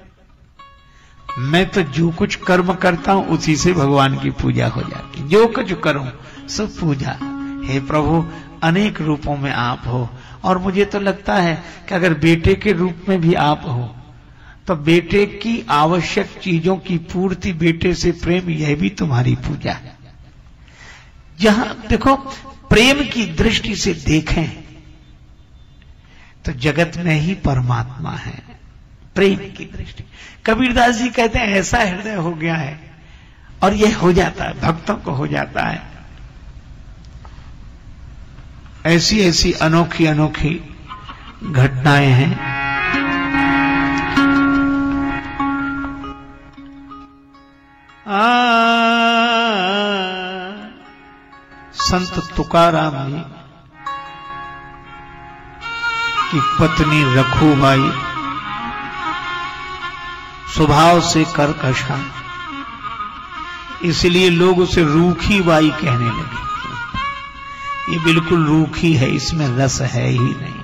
मैं तो जो कुछ कर्म करता हूं उसी से भगवान की पूजा हो जाती। जो कुछ करूं सब पूजा। हे प्रभु अनेक रूपों में आप हो, और मुझे तो लगता है कि अगर बेटे के रूप में भी आप हो तो बेटे की आवश्यक चीजों की पूर्ति, बेटे से प्रेम, यह भी तुम्हारी पूजा है। जहां देखो प्रेम की दृष्टि से देखें तो जगत में ही परमात्मा है। प्रेम की दृष्टि, कबीरदास जी कहते हैं ऐसा हृदय हो गया है, और यह हो जाता है, भक्तों को हो जाता है। ऐसी ऐसी अनोखी अनोखी घटनाएं हैं। संत तुकाराम जी की पत्नी रखूबाई स्वभाव से कर्कशा, इसलिए लोग उसे रूखी बाई कहने लगे। ये बिल्कुल रूखी है, इसमें रस है ही नहीं।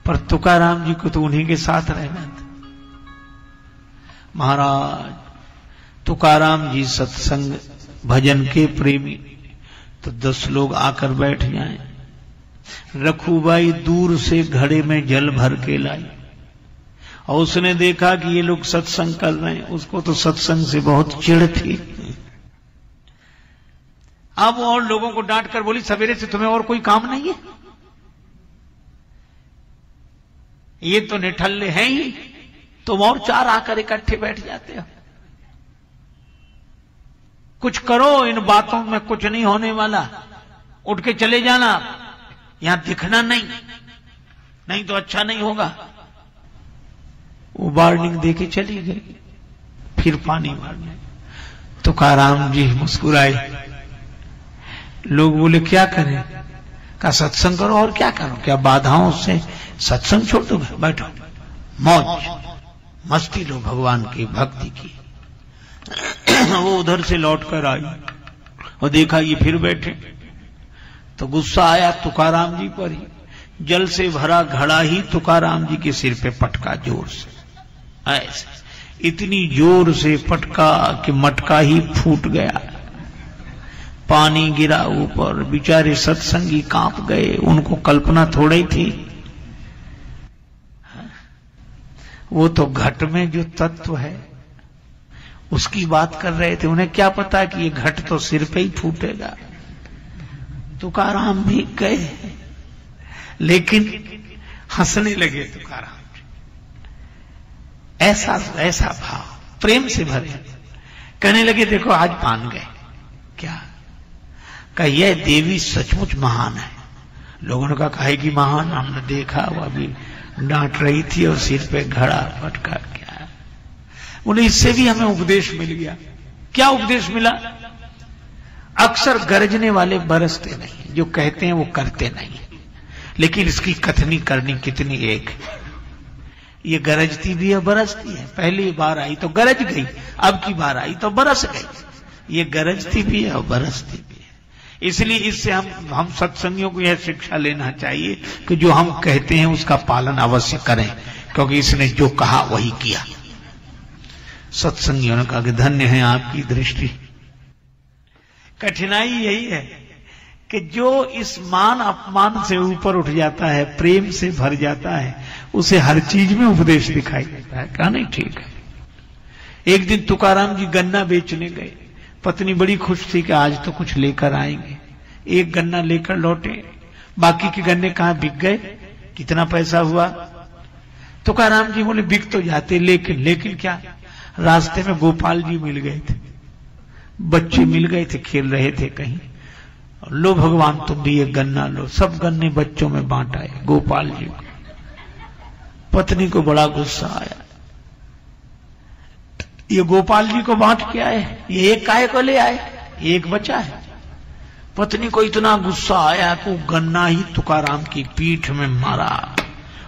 पर तुकाराम जी को तो उन्हीं के साथ रहना था। महाराज तुकाराम जी सत्संग भजन के प्रेमी, तो 10 लोग आकर बैठ जाएं। रखूबाई दूर से घड़े में जल भर के लाई, और उसने देखा कि ये लोग सत्संग कर रहे हैं। उसको तो सत्संग से बहुत चिढ़ थी। अब और लोगों को डांट कर बोली, सवेरे से तुम्हें और कोई काम नहीं है? ये तो निठल्ले हैं ही, तुम और 4 आकर इकट्ठे बैठ जाते हो। कुछ करो, इन बातों में कुछ नहीं होने वाला। उठ के चले जाना, यहां दिखना नहीं तो अच्छा नहीं होगा। वो वार्निंग देके चली गई। फिर पानी मारने। तुकाराम जी मुस्कुराए। लोग बोले क्या करें? का सत्संग करो, और क्या करो, क्या बाधाओं से सत्संग छोड़ दो? बैठो, मौज मस्ती लो भगवान की भक्ति की। वो उधर से लौट कर आई और देखा ये फिर बैठे, तो गुस्सा आया तुकाराम जी पर ही। जल से भरा घड़ा ही तुकाराम जी के सिर पे पटका जोर से, ऐसे इतनी जोर से पटका कि मटका ही फूट गया। पानी गिरा ऊपर, बेचारे सत्संगी कांप गए। उनको कल्पना थोड़ी थी, वो तो घट में जो तत्व है उसकी बात कर रहे थे। उन्हें क्या पता कि ये घट तो सिर पे ही फूटेगा। तुकाराम भी गए, लेकिन हंसने लगे तुकाराम। ऐसा भाव प्रेम से भरे। कहने लगे देखो आज मान गए। क्या? कहा यह देवी सचमुच महान है। लोगों ने कहा है कि महान, हमने देखा वो अभी डांट रही थी और सिर पे घड़ा पटका। क्या उन्हें इससे भी हमें उपदेश मिल गया। क्या उपदेश मिला? अक्सर गरजने वाले बरसते नहीं, जो कहते हैं वो करते नहीं। लेकिन इसकी कथनी करनी कितनी एक है। ये गरजती भी है, बरसती है। पहली बार आई तो गरज गई, अब की बार आई तो बरस गई। ये गरजती भी है और बरसती भी है। इसलिए इससे हम सत्संगियों को यह शिक्षा लेना चाहिए कि जो हम कहते हैं उसका पालन अवश्य करें, क्योंकि इसने जो कहा वही किया। सत्संगियों ने कहा कि धन्य है आपकी दृष्टि। कठिनाई यही है कि जो इस मान अपमान से ऊपर उठ जाता है, प्रेम से भर जाता है, उसे हर चीज में उपदेश दिखाई देता है। कहा नहीं ठीक है। एक दिन तुकाराम जी गन्ना बेचने गए। पत्नी बड़ी खुश थी कि आज तो कुछ लेकर आएंगे। एक गन्ना लेकर लौटे, बाकी के गन्ने कहां बिक गए? कितना पैसा हुआ? तुकाराम जी बोले बिक तो जाते, लेकिन क्या? रास्ते में गोपाल जी मिल गए थे, बच्चे मिल गए थे, खेल रहे थे कहीं। लो भगवान तुम भी एक गन्ना लो। सब गन्ने बच्चों में बांट आए गोपाल जी को। पत्नी को बड़ा गुस्सा आया, ये गोपाल जी को बांट के आए, ये एक काहे को ले आए, एक बचा है। पत्नी को इतना गुस्सा आया कि गन्ना ही तुकाराम की पीठ में मारा,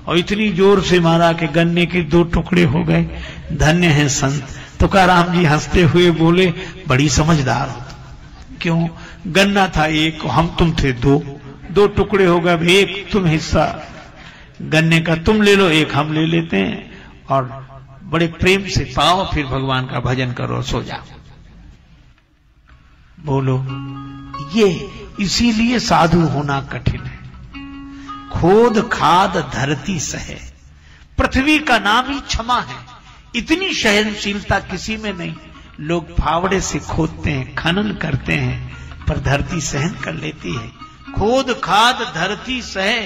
और इतनी जोर से मारा कि गन्ने के 2 टुकड़े हो गए। धन्य है संत। तुकाराम जी हंसते हुए बोले बड़ी समझदार हो। क्यों? गन्ना था एक, हम तुम थे 2 टुकड़े हो गए। एक तुम हिस्सा गन्ने का तुम ले लो, एक हम ले लेते हैं, और बड़े प्रेम से पाओ, फिर भगवान का भजन करो, सो जाओ। बोलो, ये इसीलिए साधु होना कठिन है। खोद खाद धरती सहे, पृथ्वी का नाम ही क्षमा है। इतनी सहनशीलता किसी में नहीं। लोग फावड़े से खोदते हैं, खनन करते हैं, पर धरती सहन कर लेती है। खोद खाद धरती सहे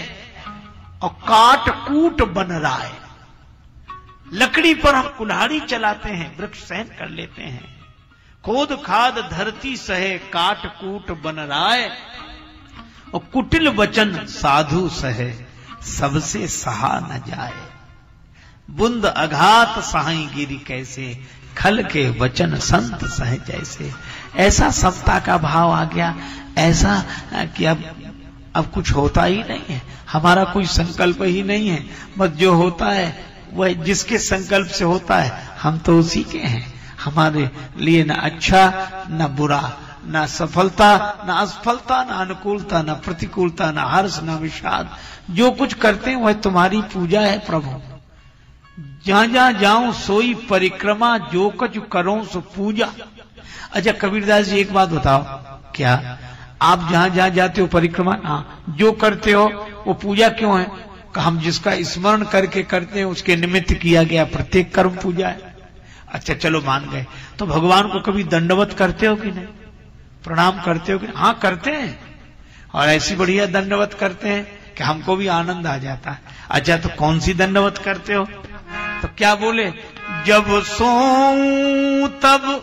और काट कूट बन रहा है। लकड़ी पर हम कुल्हाड़ी चलाते हैं, वृक्ष सहन कर लेते हैं। खोद खाद धरती सहे, काट कूट बन रहा है। और कुटिल वचन साधु सहे, सबसे सहा न जाए। बुंद अघात सहाई गिरी कैसे, खल के वचन संत सह जैसे। ऐसा समता का भाव आ गया, ऐसा कि अब कुछ होता ही नहीं है, हमारा कोई संकल्प ही नहीं है। बस जो होता है वह जिसके संकल्प से होता है, हम तो उसी के हैं। हमारे लिए न अच्छा न बुरा, न सफलता न असफलता, न अनुकूलता न प्रतिकूलता, न हर्ष न विषाद। जो कुछ करते हैं वह तुम्हारी पूजा है प्रभु। जहां जहां जाऊं सोई परिक्रमा, जो कुछ करो सो पूजा। अच्छा कबीरदास जी एक बात बताओ, क्या आप जहां जहां जाते हो परिक्रमा, हाँ, जो करते हो वो पूजा क्यों है? हम जिसका स्मरण करके करते हैं उसके निमित्त किया गया प्रत्येक कर्म पूजा है। अच्छा चलो मान गए, तो भगवान को कभी दंडवत करते हो कि नहीं? प्रणाम करते हो कि नहीं? हाँ करते हैं, और ऐसी बढ़िया दंडवत करते हैं कि हमको भी आनंद आ जाता है। अच्छा तो कौन सी दंडवत करते हो? तो क्या बोले, जब सोऊं तब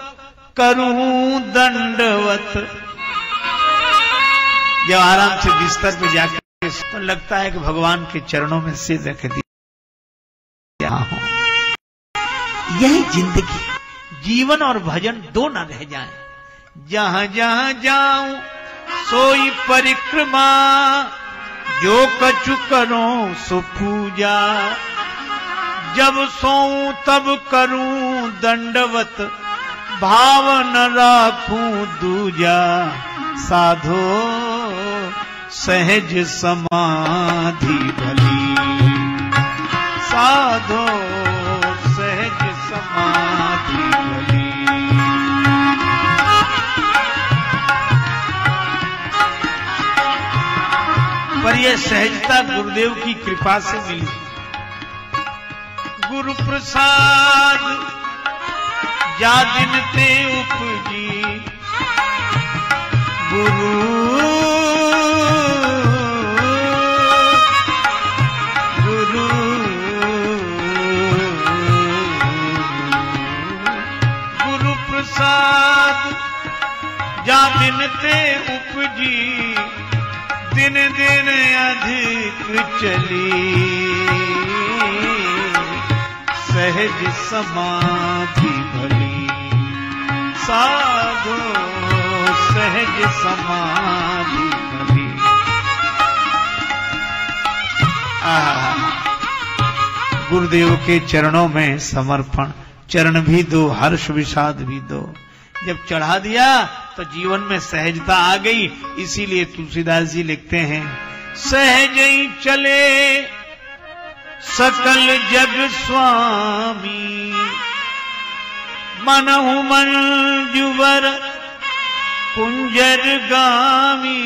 करूं दंडवत। जब आराम से बिस्तर पे जाकर तो लगता है कि भगवान के चरणों में सिर रख दिया हूं। यही जिंदगी, जीवन और भजन दो न रह जाएं। जहां जहां जाऊं सोई परिक्रमा, जो कछु करो सो पूजा। जब सोऊं तब करूं दंडवत, भाव न राखूं दूजा। साधो सहज समाधि भली, साधो सहज समाधि भली। पर यह सहजता गुरुदेव की कृपा से मिली। गुरु प्रसाद जा दिन ते उपजी, गुरु गुरु गुरु प्रसाद जा दिन ते उपजी, दिन दिन अधिक चली। सहज समाधि भली, साधो सहज समाधि भली। गुरुदेव के चरणों में समर्पण, चरण भी दो, हर्ष विषाद भी दो। जब चढ़ा दिया तो जीवन में सहजता आ गई। इसीलिए तुलसीदास जी लिखते हैं, सहज ही चले सकल जग स्वामी, मनहु मंजुवर कुंजर गामी।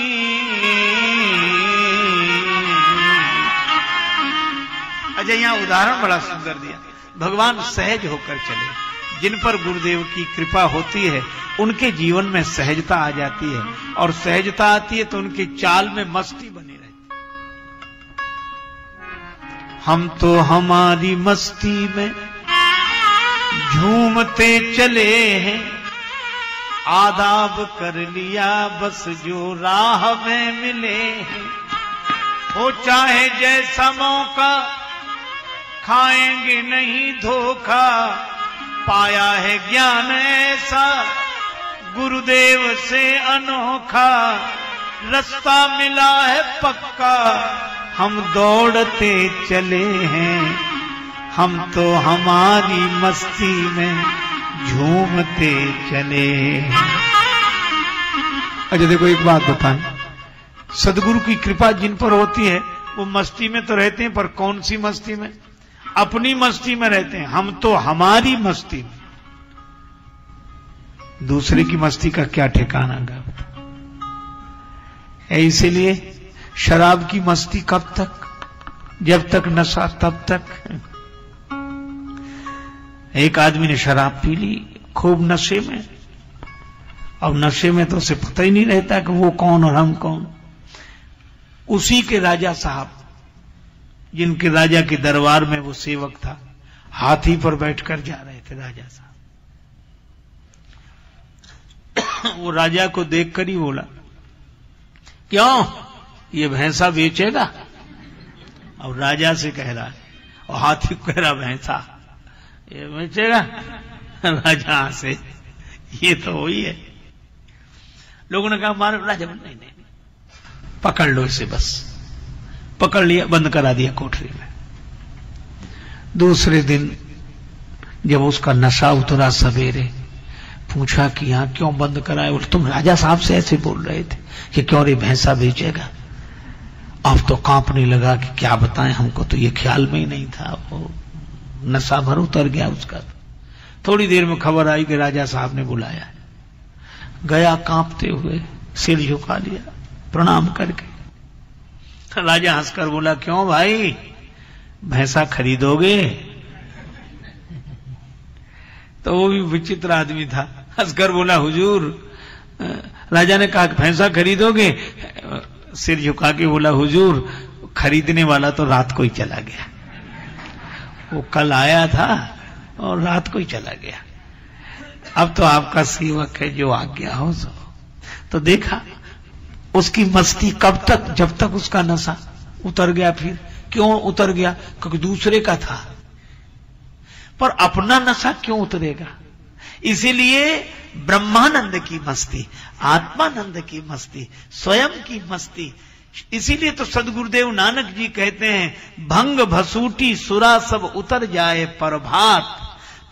अच्छा, यहां उदाहरण बड़ा सुंदर दिया। भगवान सहज होकर चले। जिन पर गुरुदेव की कृपा होती है उनके जीवन में सहजता आ जाती है, और सहजता आती है तो उनकी चाल में मस्ती बनी रहती। हम तो हमारी मस्ती में झूमते चले हैं, आदाब कर लिया बस जो राह में मिले हैं। हो चाहे जैसा मौका, खाएंगे नहीं धोखा। पाया है ज्ञान ऐसा गुरुदेव से अनोखा, रास्ता मिला है पक्का, हम दौड़ते चले हैं। हम तो हमारी मस्ती में झूमते चले। अच्छा देखो, एक बात बताएं, सदगुरु की कृपा जिन पर होती है वो मस्ती में तो रहते हैं, पर कौन सी मस्ती में? अपनी मस्ती में रहते हैं। हम तो हमारी मस्ती में, दूसरे की मस्ती का क्या ठिकाना गा। इसीलिए शराब की मस्ती कब तक? जब तक नशा तब तक। एक आदमी ने शराब पी ली खूब नशे में। अब नशे में तो उसे पता ही नहीं रहता कि वो कौन और हम कौन। उसी के राजा साहब, जिनके राजा के दरबार में वो सेवक था, हाथी पर बैठकर जा रहे थे राजा साहब। वो राजा को देखकर ही बोला, क्यों ये भैंसा बेचेगा? और राजा से कह रहा है, और हाथी को कह रहा भैंसा ये बेचेगा। राजा से ये तो वही है। लोगों ने कहा मारो। राजा बोला नहीं नहीं, पकड़ लो इसे, बस पकड़ लिया, बंद करा दिया कोठरी में। दूसरे दिन जब उसका नशा उतरा सवेरे, पूछा कि यहां क्यों बंद कराए? बोले तुम राजा साहब से ऐसे बोल रहे थे कि क्यों रे भैंसा बेचेगा। अब तो कांपने लगा कि क्या बताएं, हमको तो ये ख्याल में ही नहीं था। वो नशा भर उतर गया उसका। थोड़ी देर में खबर आई कि राजा साहब ने बुलाया। गया कांपते हुए, सिर झुका लिया प्रणाम करके। राजा हंसकर बोला, क्यों भाई भैंसा खरीदोगे? तो वो भी विचित्र आदमी था, हंसकर बोला हुजूर। राजा ने कहा भैंसा खरीदोगे? सिर झुका के बोला, हुजूर खरीदने वाला तो रात को ही चला गया। वो कल आया था और रात को ही चला गया। अब तो आपका सेवक है, जो आज्ञा हो सो। तो देखा उसकी मस्ती कब तक? जब तक उसका नशा उतर गया। फिर क्यों उतर गया? क्योंकि दूसरे का था। पर अपना नशा क्यों उतरेगा? इसीलिए ब्रह्मानंद की मस्ती, आत्मानंद की मस्ती, स्वयं की मस्ती। इसीलिए तो सदगुरुदेव नानक जी कहते हैं, भंग भसूटी सुरा सब उतर जाए प्रभात,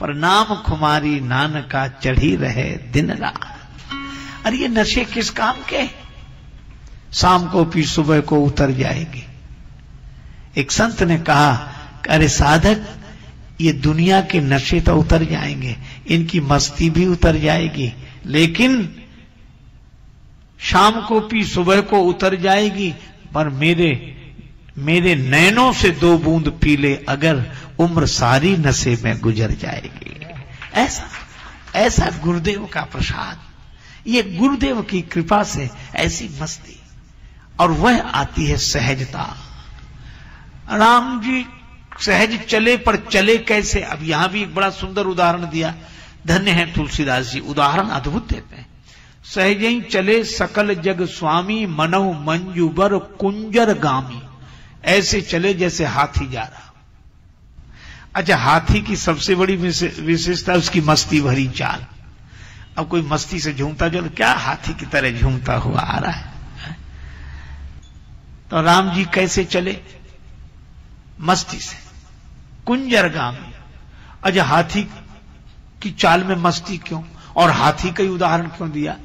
पर नाम खुमारी नानका चढ़ी रहे दिन रात। अरे ये नशे किस काम के? शाम को पी सुबह को उतर जाएगी। एक संत ने कहा, अरे साधक, ये दुनिया के नशे तो उतर जाएंगे, इनकी मस्ती भी उतर जाएगी, लेकिन शाम को पी सुबह को उतर जाएगी, पर मेरे नैनों से 2 बूंद पी ले अगर, उम्र सारी नशे में गुजर जाएगी। ऐसा गुरुदेव का प्रसाद, ये गुरुदेव की कृपा से ऐसी मस्ती, और वह आती है सहजता। राम जी सहज चले, पर चले कैसे? अब यहां भी एक बड़ा सुंदर उदाहरण दिया। धन्य है तुलसीदास जी, उदाहरण अद्भुत देते हैं। सहज ही चले सकल जग स्वामी, मनहु मंजूबर कुंजर गामी। ऐसे चले जैसे हाथी जा रहा। अच्छा, हाथी की सबसे बड़ी विशेषता उसकी मस्ती भरी चाल। अब कोई मस्ती से झूमता जो क्या हाथी की तरह झूमता हुआ आ रहा है। तो राम जी कैसे चले? मस्ती से, कुंजरगामी। अच्छा, हाथी की चाल में मस्ती क्यों, और हाथी का ही उदाहरण क्यों दिया?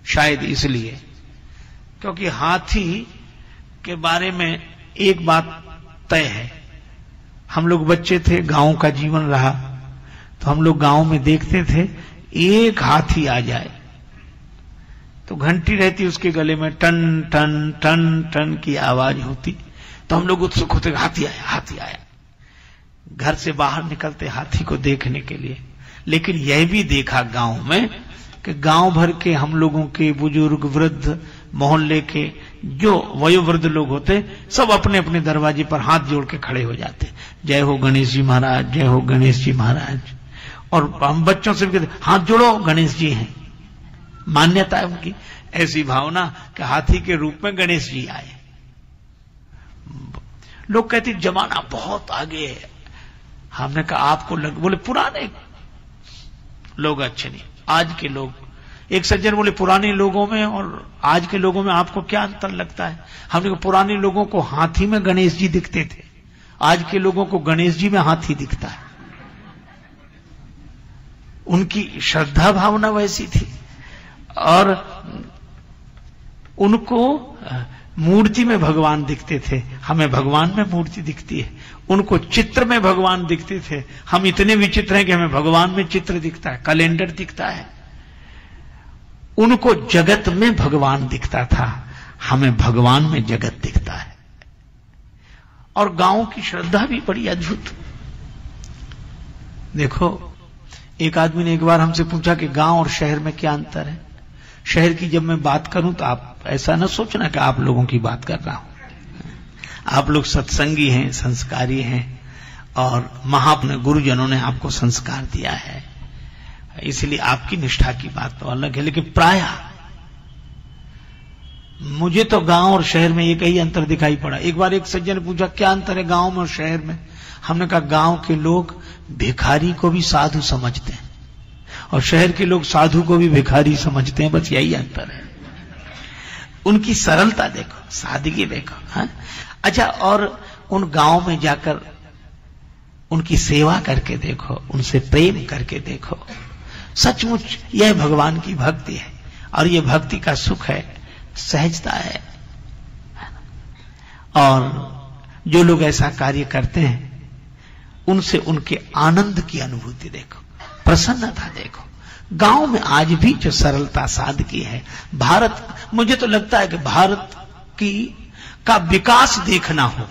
शायद इसलिए क्योंकि हाथी के बारे में एक बात तय है। हम लोग बच्चे थे, गांव का जीवन रहा, तो हम लोग गांव में देखते थे, एक हाथी आ जाए तो घंटी रहती उसके गले में, टन टन टन टन की आवाज होती, तो हम लोग उत्सुक होते, हाथी आया, हाथी आया। घर से बाहर निकलते हाथी को देखने के लिए। लेकिन यह भी देखा गांव में कि गांव भर के हम लोगों के बुजुर्ग, वृद्ध, मोहल्ले के जो वयोवृद्ध लोग होते, सब अपने अपने दरवाजे पर हाथ जोड़ के खड़े हो जाते, जय हो गणेश जी महाराज, जय हो गणेश जी महाराज। और हम बच्चों से भी कहते, हाथ जोड़ो, गणेश जी हैं। मान्यता है उनकी, ऐसी भावना कि हाथी के रूप में गणेश जी आए। लोग कहते जमाना बहुत आगे है। हमने कहा आपको बोले पुराने लोग अच्छे नहीं, आज के लोग। एक सज्जन बोले पुराने लोगों में और आज के लोगों में आपको क्या अंतर लगता है? हमने कहा पुराने लोगों को हाथी में गणेश जी दिखते थे, आज के लोगों को गणेश जी में हाथी दिखता है। उनकी श्रद्धा भावना वैसी थी, और उनको मूर्ति में भगवान दिखते थे, हमें भगवान में मूर्ति दिखती है। उनको चित्र में भगवान दिखते थे, हम इतने विचित्र हैं कि हमें भगवान में चित्र दिखता है, कैलेंडर दिखता है। उनको जगत में भगवान दिखता था, हमें भगवान में जगत दिखता है। और गांव की श्रद्धा भी बड़ी अद्भुत। देखो, एक आदमी ने एक बार हमसे पूछा कि गांव और शहर में क्या अंतर है। शहर की जब मैं बात करूं तो आप ऐसा न सोचना कि आप लोगों की बात कर रहा हूं। आप लोग सत्संगी हैं, संस्कारी हैं, और महात्मा गुरुजनों ने आपको संस्कार दिया है, इसलिए आपकी निष्ठा की बात तो अलग है। लेकिन प्रायः मुझे तो गांव और शहर में एक ही अंतर दिखाई पड़ा। एक बार एक सज्जन ने पूछा क्या अंतर है गांव में और शहर में। हमने कहा गांव के लोग भिखारी को भी साधु समझते हैं और शहर के लोग साधु को भी भिखारी समझते हैं, बस यही अंतर है। उनकी सरलता देखो, सादगी देखो। हाँ? अच्छा, और उन गांव में जाकर उनकी सेवा करके देखो, उनसे प्रेम करके देखो। सचमुच यह भगवान की भक्ति है, और यह भक्ति का सुख है, सहजता है। और जो लोग ऐसा कार्य करते हैं उनसे उनके आनंद की अनुभूति देखो, प्रसन्नता देखो। गांव में आज भी जो सरलता सादगी है, भारत, मुझे तो लगता है कि भारत का विकास देखना हो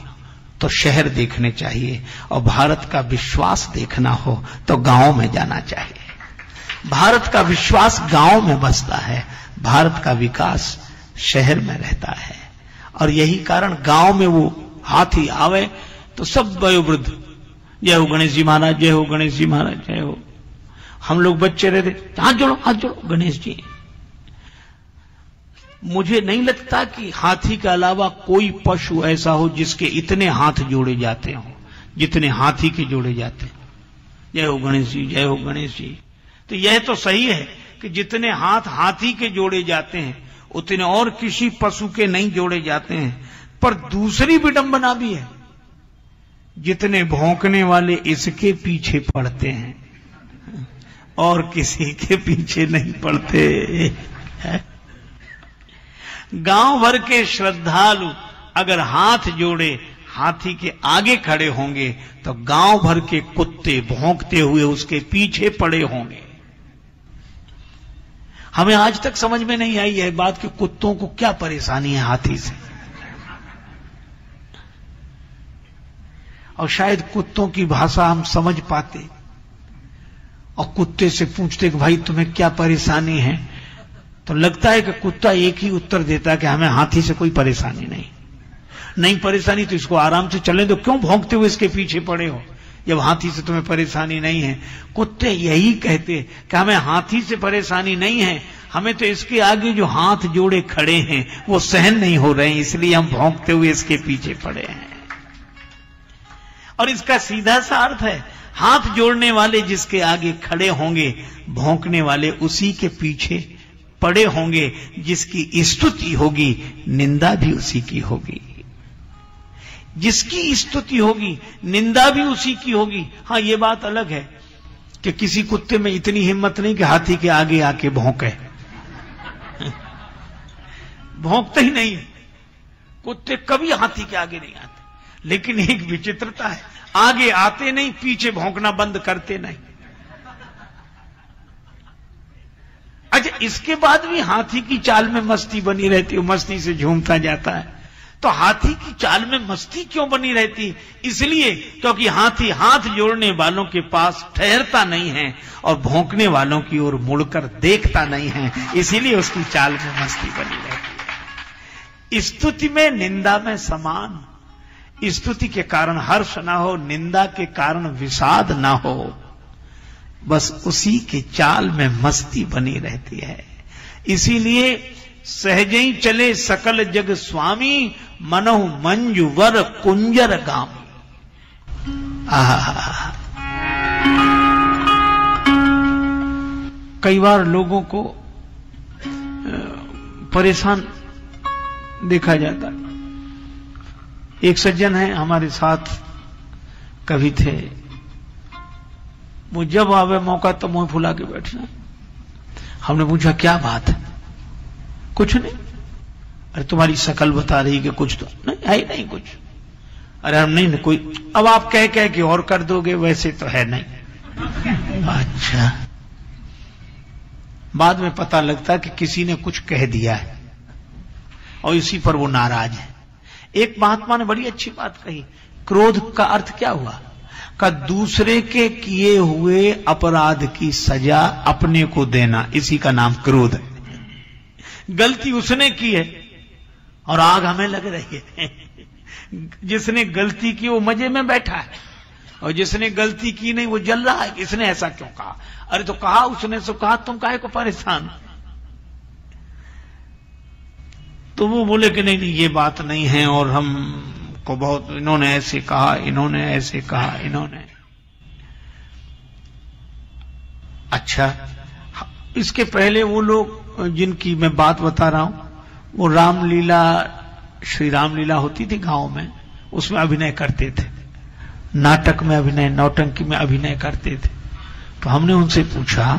तो शहर देखने चाहिए, और भारत का विश्वास देखना हो तो गांव में जाना चाहिए। भारत का विश्वास गांव में बसता है, भारत का विकास शहर में रहता है। और यही कारण गांव में वो हाथी आवे तो सब वयोवृद्ध, जय हो गणेश जी महाराज, जय हो गणेश जी महाराज, जय हो। हम लोग बच्चे रहते, हाथ जोड़ो गणेश जी। मुझे नहीं लगता कि हाथी के अलावा कोई पशु ऐसा हो जिसके इतने हाथ जोड़े जाते हो जितने हाथी के जोड़े जाते हैं। जय हो गणेश जी, जय हो गणेश जी। तो यह तो सही है कि जितने हाथ हाथी के जोड़े जाते हैं उतने और किसी पशु के नहीं जोड़े जाते हैं, पर दूसरी विडंबना भी है, जितने भौंकने वाले इसके पीछे पड़ते हैं और किसी के पीछे नहीं पड़ते। गांव भर के श्रद्धालु अगर हाथ जोड़े हाथी के आगे खड़े होंगे तो गांव भर के कुत्ते भौंकते हुए उसके पीछे पड़े होंगे। हमें आज तक समझ में नहीं आई है बात कि कुत्तों को क्या परेशानी है हाथी से, और शायद कुत्तों की भाषा हम समझ पाते और कुत्ते से पूछते कि भाई तुम्हें क्या परेशानी है, तो लगता है कि कुत्ता एक ही उत्तर देता है कि हमें हाथी से कोई परेशानी नहीं परेशानी तो इसको आराम से चलने दो, क्यों भौंकते हुए इसके पीछे पड़े हो जब हाथी से तुम्हें परेशानी नहीं है। कुत्ते यही कहते कि हमें हाथी से परेशानी नहीं है, हमें तो इसके आगे जो हाथ जोड़े खड़े हैं वो सहन नहीं हो रहे हैं, इसलिए हम भौंकते हुए इसके पीछे पड़े हैं। और इसका सीधा सा अर्थ है, हाथ जोड़ने वाले जिसके आगे खड़े होंगे, भौंकने वाले उसी के पीछे पड़े होंगे, जिसकी स्तुति होगी निंदा भी उसी की होगी, जिसकी स्तुति होगी निंदा भी उसी की होगी। हां, यह बात अलग है कि किसी कुत्ते में इतनी हिम्मत नहीं कि हाथी के आगे आके भौंके, भौंकते ही नहीं, कुत्ते कभी हाथी के आगे नहीं आते। लेकिन एक विचित्रता है, आगे आते नहीं, पीछे भौंकना बंद करते नहीं। अच्छा, इसके बाद भी हाथी की चाल में मस्ती बनी रहती है, मस्ती से झूमता जाता है। तो हाथी की चाल में मस्ती क्यों बनी रहती? इसलिए क्योंकि हाथी हाथ जोड़ने वालों के पास ठहरता नहीं है और भौंकने वालों की ओर मुड़कर देखता नहीं है, इसीलिए उसकी चाल में मस्ती बनी रहती है। स्तुति में निंदा में समान, स्तुति के कारण हर्ष ना हो, निंदा के कारण विषाद ना हो, बस उसी के चाल में मस्ती बनी रहती है। इसीलिए सहजई चले सकल जग स्वामी, मनहु मंजु वर कुंजर गामी। कई बार लोगों को परेशान देखा जाता है। एक सज्जन है हमारे साथ कभी थे, वो जब आवे मौका तो मुंह फुला के बैठना। हमने पूछा क्या बात है? कुछ नहीं। अरे तुम्हारी शकल बता रही कि कुछ तो नहीं है ही नहीं कुछ। अरे हम नहीं कोई, अब आप कह के और कर दोगे, वैसे तो है नहीं। अच्छा, बाद में पता लगता कि किसी ने कुछ कह दिया है और इसी पर वो नाराज है। एक महात्मा ने बड़ी अच्छी बात कही, क्रोध का अर्थ क्या हुआ? का दूसरे के किए हुए अपराध की सजा अपने को देना, इसी का नाम क्रोध है। गलती उसने की है और आग हमें लग रही है। जिसने गलती की वो मजे में बैठा है और जिसने गलती की नहीं वो जल रहा है, इसने ऐसा क्यों कहा? अरे तो कहा उसने, सो कहा, तुम काहे को परेशान? तो वो बोले कि नहीं ये बात नहीं है और हम को बहुत इन्होंने ऐसे कहा, इन्होंने ऐसे कहा, इन्होंने। अच्छा, इसके पहले वो लोग जिनकी मैं बात बता रहा हूं, वो रामलीला, श्री रामलीला होती थी गांव में, उसमें अभिनय करते थे, नाटक में अभिनय, नौटंकी में अभिनय करते थे। तो हमने उनसे पूछा,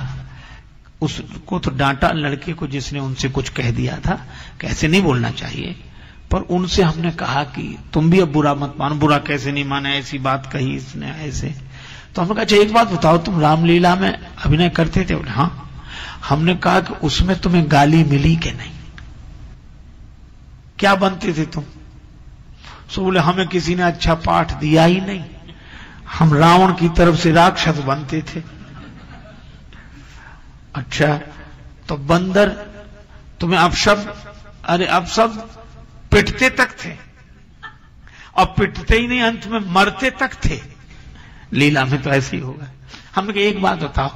उसको तो डांटा लड़के को जिसने उनसे कुछ कह दिया था, कैसे नहीं बोलना चाहिए, पर उनसे हमने कहा कि तुम भी अब बुरा मत मानो। बुरा कैसे नहीं माना, ऐसी बात कही इसने ऐसे। तो हमने कहा अच्छा एक बात बताओ, तुम रामलीला में अभिनय करते थे? बोले हाँ। हमने कहा कि उसमें तुम्हें गाली मिली कि नहीं? क्या बनते थे तुम? सो बोले हमें किसी ने अच्छा पाठ दिया ही नहीं, हम रावण की तरफ से राक्षस बनते थे। अच्छा, तो बंदर तुम्हें अपशब्द, अरे अपशब्द पिटते तक थे, और पिटते ही नहीं अंत में मरते तक थे। लीला में तो ऐसे ही होगा। हमने कहा एक बात बताओ,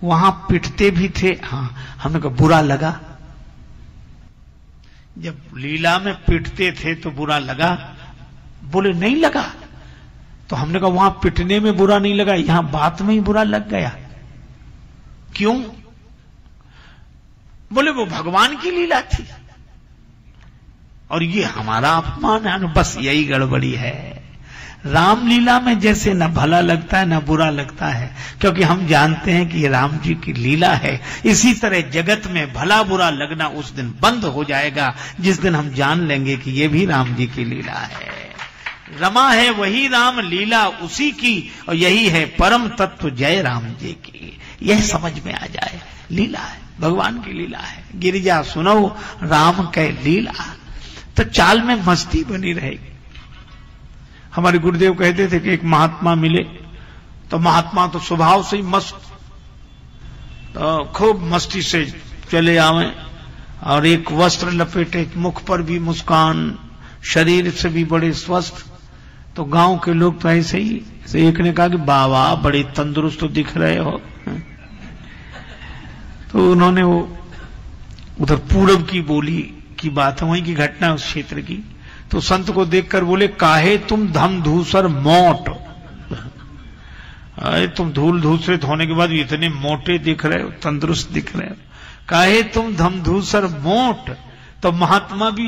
वहां पिटते भी थे? हाँ। हमने कहा बुरा लगा? जब लीला में पिटते थे तो बुरा लगा? बोले नहीं लगा। तो हमने कहा वहां पिटने में बुरा नहीं लगा, यहां बात में ही बुरा लग गया। क्यों? बोले वो भगवान की लीला थी और ये हमारा अपमान है। बस यही गड़बड़ी है। रामलीला में जैसे न भला लगता है न बुरा लगता है, क्योंकि हम जानते हैं कि ये राम जी की लीला है। इसी तरह जगत में भला बुरा लगना उस दिन बंद हो जाएगा जिस दिन हम जान लेंगे कि ये भी राम जी की लीला है। रमा है वही राम लीला उसी की, और यही है परम तत्व जय राम जी की। यह समझ में आ जाए, लीला है, भगवान की लीला है। गिरिजा सुनो राम कै लीला, तो चाल में मस्ती बनी रहेगी। हमारे गुरुदेव कहते थे कि एक महात्मा मिले तो महात्मा तो स्वभाव से ही मस्त, तो खूब मस्ती से चले आवे और एक वस्त्र लपेटे, मुख पर भी मुस्कान, शरीर से भी बड़े स्वस्थ। तो गांव के लोग तो ऐसे ही, एक ने कहा कि बाबा बड़े तंदुरुस्त दिख रहे हो। तो उन्होंने वो उधर पूरब की बोली की बात है, वहीं की घटना उस क्षेत्र की। तो संत को देखकर बोले, काहे तुम धम धूसर मोट, अरे तुम धूल धूसरित होने के बाद इतने मोटे दिख रहे हो, तंदुरुस्त दिख रहे हो, काहे तुम धम धूसर मोट। तो महात्मा भी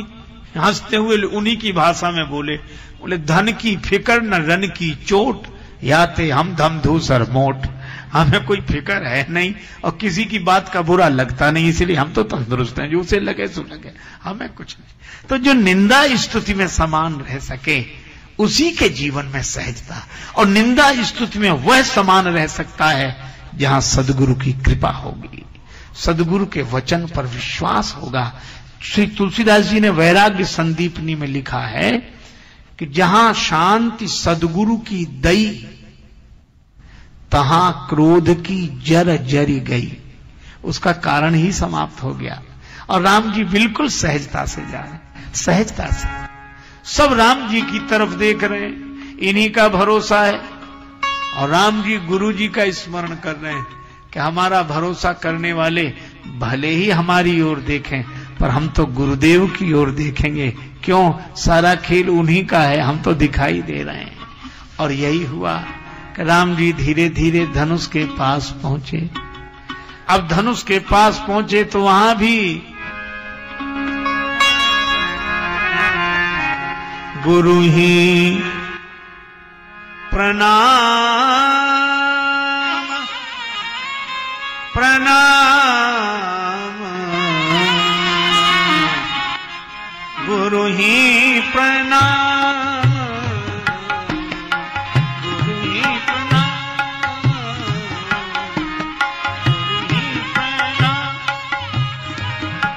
हंसते हुए उन्हीं की भाषा में बोले धन की फिकर न रन की चोट, याते हम धम धूसर मोट। हमें कोई फिक्र है नहीं और किसी की बात का बुरा लगता नहीं, इसलिए हम तो तंदुरुस्त हैं, जो उसे लगे सो लगे, हमें कुछ नहीं। तो जो निंदा स्तुति में समान रह सके उसी के जीवन में सहजता, और निंदा स्तुति में वह समान रह सकता है जहां सदगुरु की कृपा होगी, सदगुरु के वचन पर विश्वास होगा। श्री तुलसीदास जी ने वैराग्य संदीपनी में लिखा है कि जहां शांति सदगुरु की दई, तहां क्रोध की जर जरी गई। उसका कारण ही समाप्त हो गया। और राम जी बिल्कुल सहजता से जा रहे, सहजता से सब राम जी की तरफ देख रहे हैं, इन्हीं का भरोसा है। और राम जी गुरु जी का स्मरण कर रहे हैं कि हमारा भरोसा करने वाले भले ही हमारी ओर देखें, पर हम तो गुरुदेव की ओर देखेंगे। क्यों? सारा खेल उन्हीं का है, हम तो दिखाई दे रहे हैं। और यही हुआ कि राम जी धीरे धीरे धनुष के पास पहुंचे। अब धनुष के पास पहुंचे तो वहां भी गुरु ही प्रणाम प्रणाम, गुरु ही प्रणाम, गुरु ही प्रणाम, गुरु ही प्रणाम,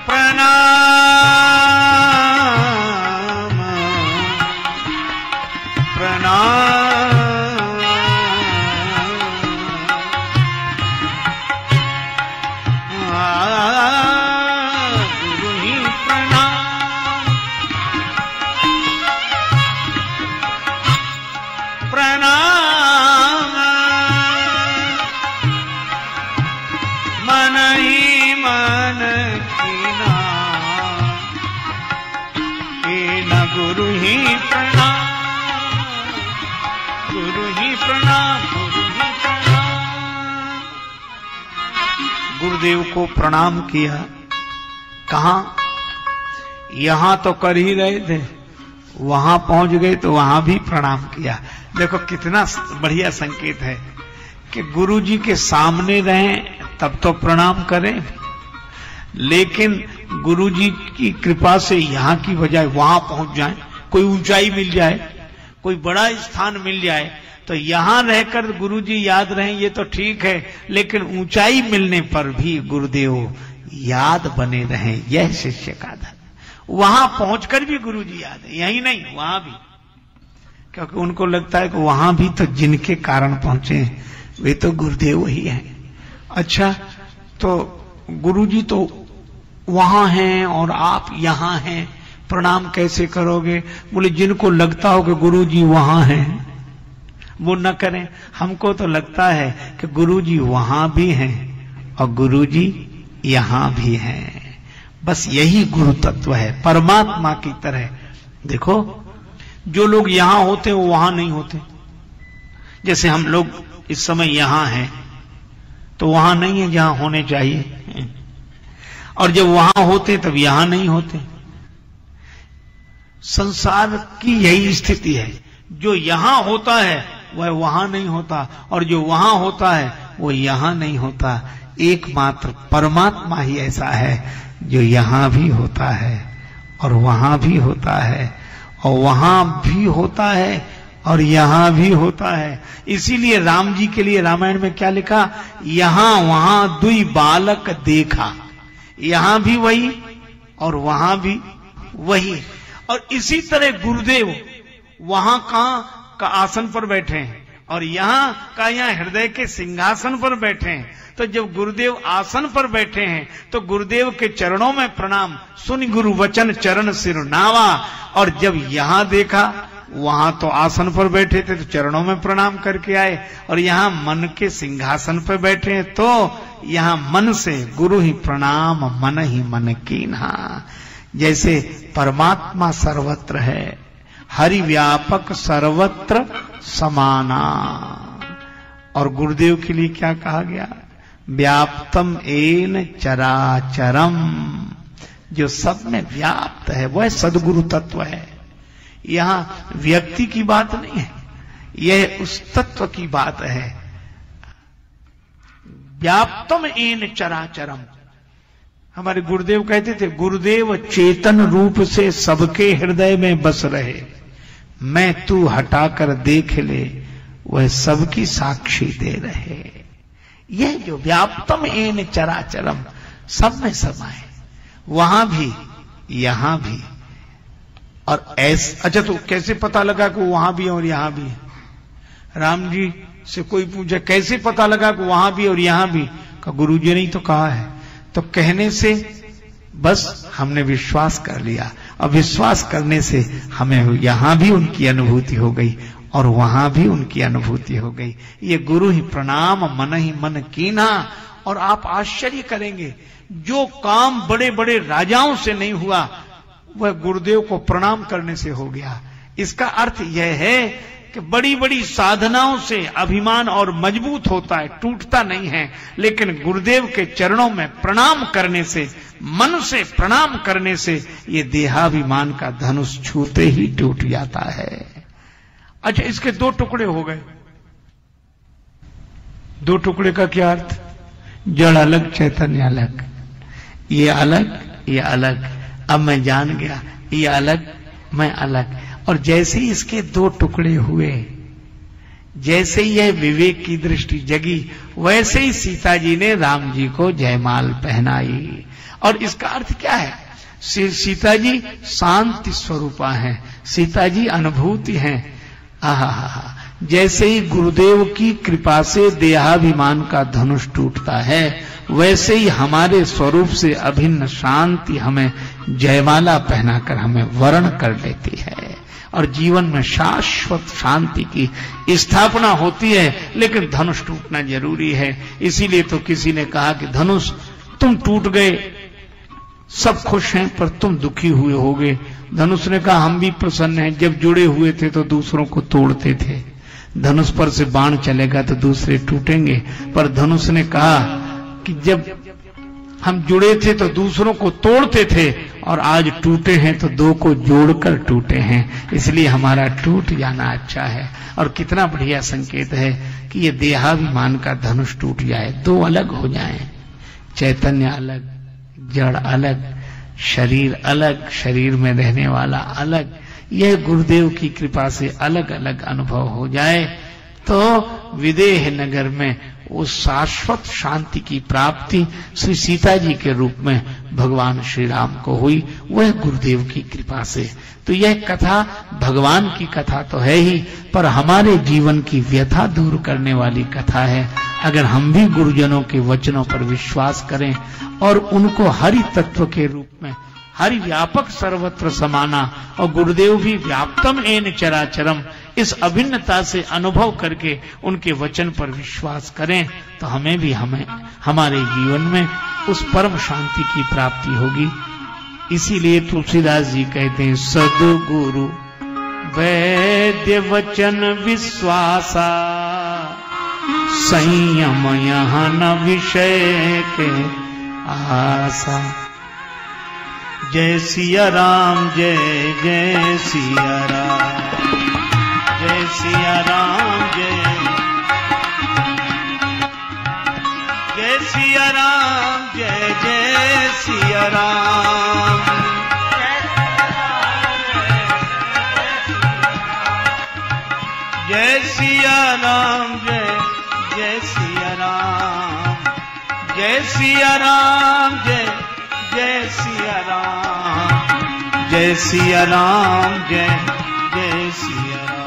प्रणाम प्रणाम, गुरु ही प्रणाम, प्रणाम, मन ही मन कीना, कीना गुरु ही प्रणाम, गुरु ही प्रणाम, गुरु ही प्रणाम। गुरुदेव को प्रणाम किया। कहां? यहां तो कर ही रहे थे, वहां पहुंच गए तो वहां भी प्रणाम किया। देखो कितना बढ़िया संकेत है कि गुरु जी के सामने रहें तब तो प्रणाम करें, लेकिन गुरु जी की कृपा से यहां की बजाय वहां पहुंच जाए, कोई ऊंचाई मिल जाए, कोई बड़ा स्थान मिल जाए, तो यहां रहकर गुरु जी याद रहें ये तो ठीक है, लेकिन ऊंचाई मिलने पर भी गुरुदेव याद बने रहें, यह शिष्य का धर्म। वहां पहुंचकर भी गुरु जी याद है, यही नहीं वहां भी, क्योंकि उनको लगता है कि वहां भी तो जिनके कारण पहुंचे वे तो गुरुदेव ही हैं। अच्छा, तो गुरु जी तो वहां हैं और आप यहां हैं, प्रणाम कैसे करोगे? बोले जिनको लगता हो कि गुरु जी वहां हैं वो न करें। हमको तो लगता है कि गुरु जी वहां भी हैं और गुरु जी यहां भी हैं। बस यही गुरु तत्व है, परमात्मा की तरह। देखो जो लोग यहां होते वो वहां नहीं होते। जैसे हम लोग इस समय यहां हैं तो वहां नहीं है जहां होने चाहिए, और जब वहां होते तब यहां नहीं होते। संसार की यही स्थिति है, जो यहां होता है वह वहां नहीं होता, और जो वहां होता है वो यहां नहीं होता। एकमात्र परमात्मा ही ऐसा है जो यहां भी होता है और वहां भी होता है, और वहां भी होता है और यहां भी होता है। इसीलिए राम जी के लिए रामायण में क्या लिखा, यहां वहां दुई बालक देखा। यहां भी वही और वहां भी वही। और इसी तरह गुरुदेव वहां का आसन पर बैठे हैं और यहाँ हृदय के सिंहासन पर बैठे हैं। तो जब गुरुदेव आसन पर बैठे हैं तो गुरुदेव के चरणों में प्रणाम, सुन गुरु वचन चरण सिर नावा। और जब यहां देखा, वहां तो आसन पर बैठे थे तो चरणों में प्रणाम करके आए, और यहां मन के सिंहासन पर बैठे हैं तो यहां मन से गुरु ही प्रणाम मन ही मन कीन्हा। जैसे परमात्मा सर्वत्र है, हरि व्यापक सर्वत्र समाना। और गुरुदेव के लिए क्या कहा गया, व्याप्तम एन चराचरम, जो सब में व्याप्त है वह सदगुरु तत्व है। यहां व्यक्ति की बात नहीं है, यह उस तत्व की बात है। व्याप्तम एन चराचरम। हमारे गुरुदेव कहते थे, गुरुदेव चेतन रूप से सबके हृदय में बस रहे, मैं तू हटाकर देख ले, वह सबकी साक्षी दे रहे। यह जो व्याप्तम एन चराचरम, सब में समाये, वहां भी यहां भी। और अच्छा तो कैसे पता लगा कि वहां भी और यहां भी है? राम जी से कोई पूछे कैसे पता लगा कि वहां भी और यहां भी? का गुरु जी ने ही तो कहा है। तो कहने से बस हमने विश्वास कर लिया, और विश्वास करने से हमें यहां भी उनकी अनुभूति हो गई और वहां भी उनकी अनुभूति हो गई। ये गुरु ही प्रणाम मन ही मन कीन्हा। और आप आश्चर्य करेंगे, जो काम बड़े बड़े राजाओं से नहीं हुआ वह गुरुदेव को प्रणाम करने से हो गया। इसका अर्थ यह है कि बड़ी बड़ी साधनाओं से अभिमान और मजबूत होता है, टूटता नहीं है। लेकिन गुरुदेव के चरणों में प्रणाम करने से, मन से प्रणाम करने से, ये देहाभिमान का धनुष छूते ही टूट जाता है। अच्छा, इसके दो टुकड़े हो गए। दो टुकड़े का क्या अर्थ? जड़ अलग चैतन्य अलग। ये अलग ये अलग। अब मैं जान गया, ये अलग मैं अलग। और जैसे ही इसके दो टुकड़े हुए, जैसे ही यह विवेक की दृष्टि जगी, वैसे ही सीता जी ने राम जी को जयमाल पहनाई। और इसका अर्थ क्या है? सीता जी शांति स्वरूपा हैं, सीता जी अनुभूति हैं। आहा, जैसे ही गुरुदेव की कृपा से देहाभिमान का धनुष टूटता है, वैसे ही हमारे स्वरूप से अभिन्न शांति हमें जयमाला पहनाकर हमें वर्ण कर लेती है, और जीवन में शाश्वत शांति की स्थापना होती है। लेकिन धनुष टूटना जरूरी है। इसीलिए तो किसी ने कहा कि धनुष तुम टूट गए, सब खुश हैं पर तुम दुखी हुए होगे। धनुष ने कहा हम भी प्रसन्न हैं, जब जुड़े हुए थे तो दूसरों को तोड़ते थे, धनुष पर से बाण चलेगा तो दूसरे टूटेंगे। पर धनुष ने कहा कि जब हम जुड़े थे तो दूसरों को तोड़ते थे, और आज टूटे हैं तो दो को जोड़कर टूटे हैं, इसलिए हमारा टूट जाना अच्छा है। और कितना बढ़िया संकेत है कि ये देहाभिमान का धनुष टूट जाए, दो अलग हो जाएं, चैतन्य अलग, जड़ अलग, शरीर अलग, शरीर में रहने वाला अलग। यह गुरुदेव की कृपा से अलग अलग अनुभव हो जाए तो विदेह नगर में उस शाश्वत शांति की प्राप्ति श्री सीता जी के रूप में भगवान श्री राम को हुई, वह गुरुदेव की कृपा से। तो यह कथा भगवान की कथा तो है ही, पर हमारे जीवन की व्यथा दूर करने वाली कथा है। अगर हम भी गुरुजनों के वचनों पर विश्वास करें और उनको हरि तत्व के रूप में, हरि व्यापक सर्वत्र समाना, और गुरुदेव भी व्याप्तम एन चराचरम, इस अभिन्नता से अनुभव करके उनके वचन पर विश्वास करें तो हमारे जीवन में उस परम शांति की प्राप्ति होगी। इसीलिए तुलसीदास जी कहते हैं, सद्गुरु वैद्य वचन विश्वासा, संयम यहाँ न विषय के आशा। जय सिया राम जय जय सिया राम, जय सिया राम जय जय सिया राम, जय जय सिया राम। जय सिया राम जय जय सिया राम, जय सिया राम जय जय सिया राम, जय सिया राम जय जय सिया राम।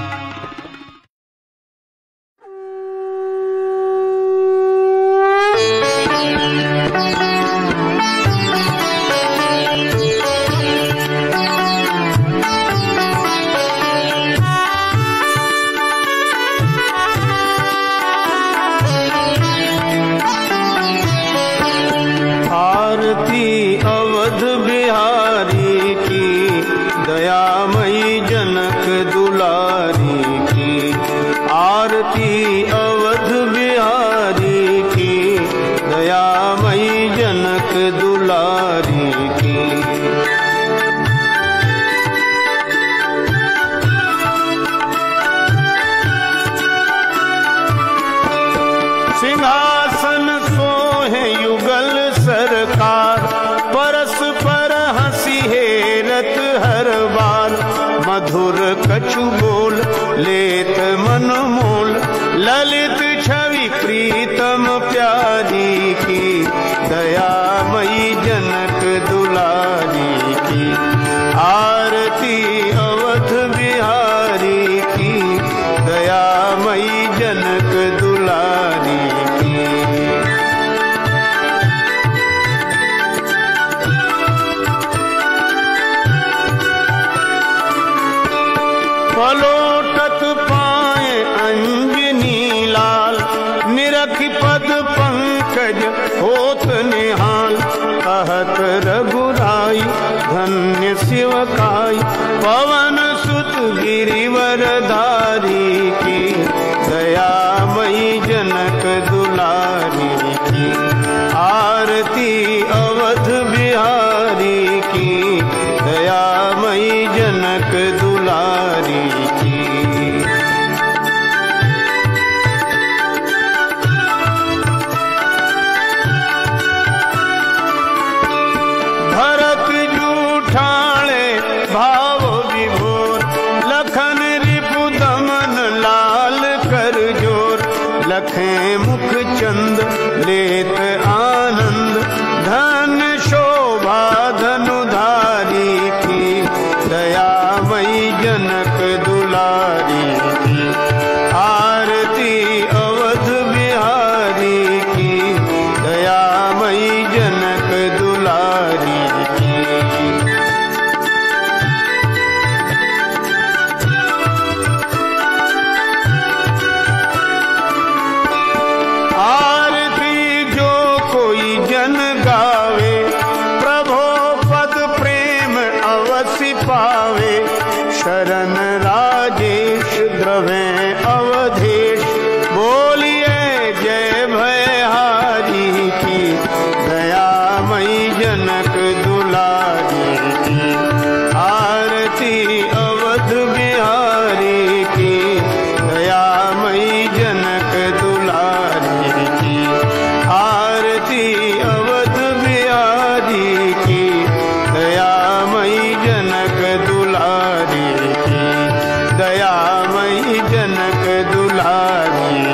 अवध बिहारी की दयामयी जनक दुलारी की, आरती अवध बिहारी की दयामयी जनक दुलारी की। सिंहासन सोहे युगल सरकार, परस्पर हंसी हेरत हर बार। मधुर कछु बोल लेत मन मोल, ललित छवि प्रीतम प्यारी की दयामयी जनक दुलारी की। आरती अवध बिहारी की दयामयी जनक दुलारी की। पलोटत पाए अंजनी लाल, निरख पद पंकज होत निहाल। कहत रघुराई धन्य शिवकाई, पवन सुत गिरिवर धारी की दयामयी जनक दुलारी की। आरती अवध बिहारी की दयामयी जनक दुलारी की। भरत जूठाणे भाव विभोर, लखन रिपु दमन लाल कर जोर। लखे मुख चंद लेत आनंद, धन शोभा धनुधारी की दयामयी जनक दुलारी की। आरती अवध बिहारी की दयामयी जनक दुलारी की। आरती जो कोई जन गावे, प्रभो पद प्रेम अवश्य पावे। शरण राजेश द्रवे अवधेश, बोलिए जय भयहारी की दयामयी जनक दुलारी की। आरती अवध बिहारी की दयामयी जनक दुलारी की। आरती अवध बिहारी की दयामयी जनक दुलारी की, दयामयी जनक दुलारी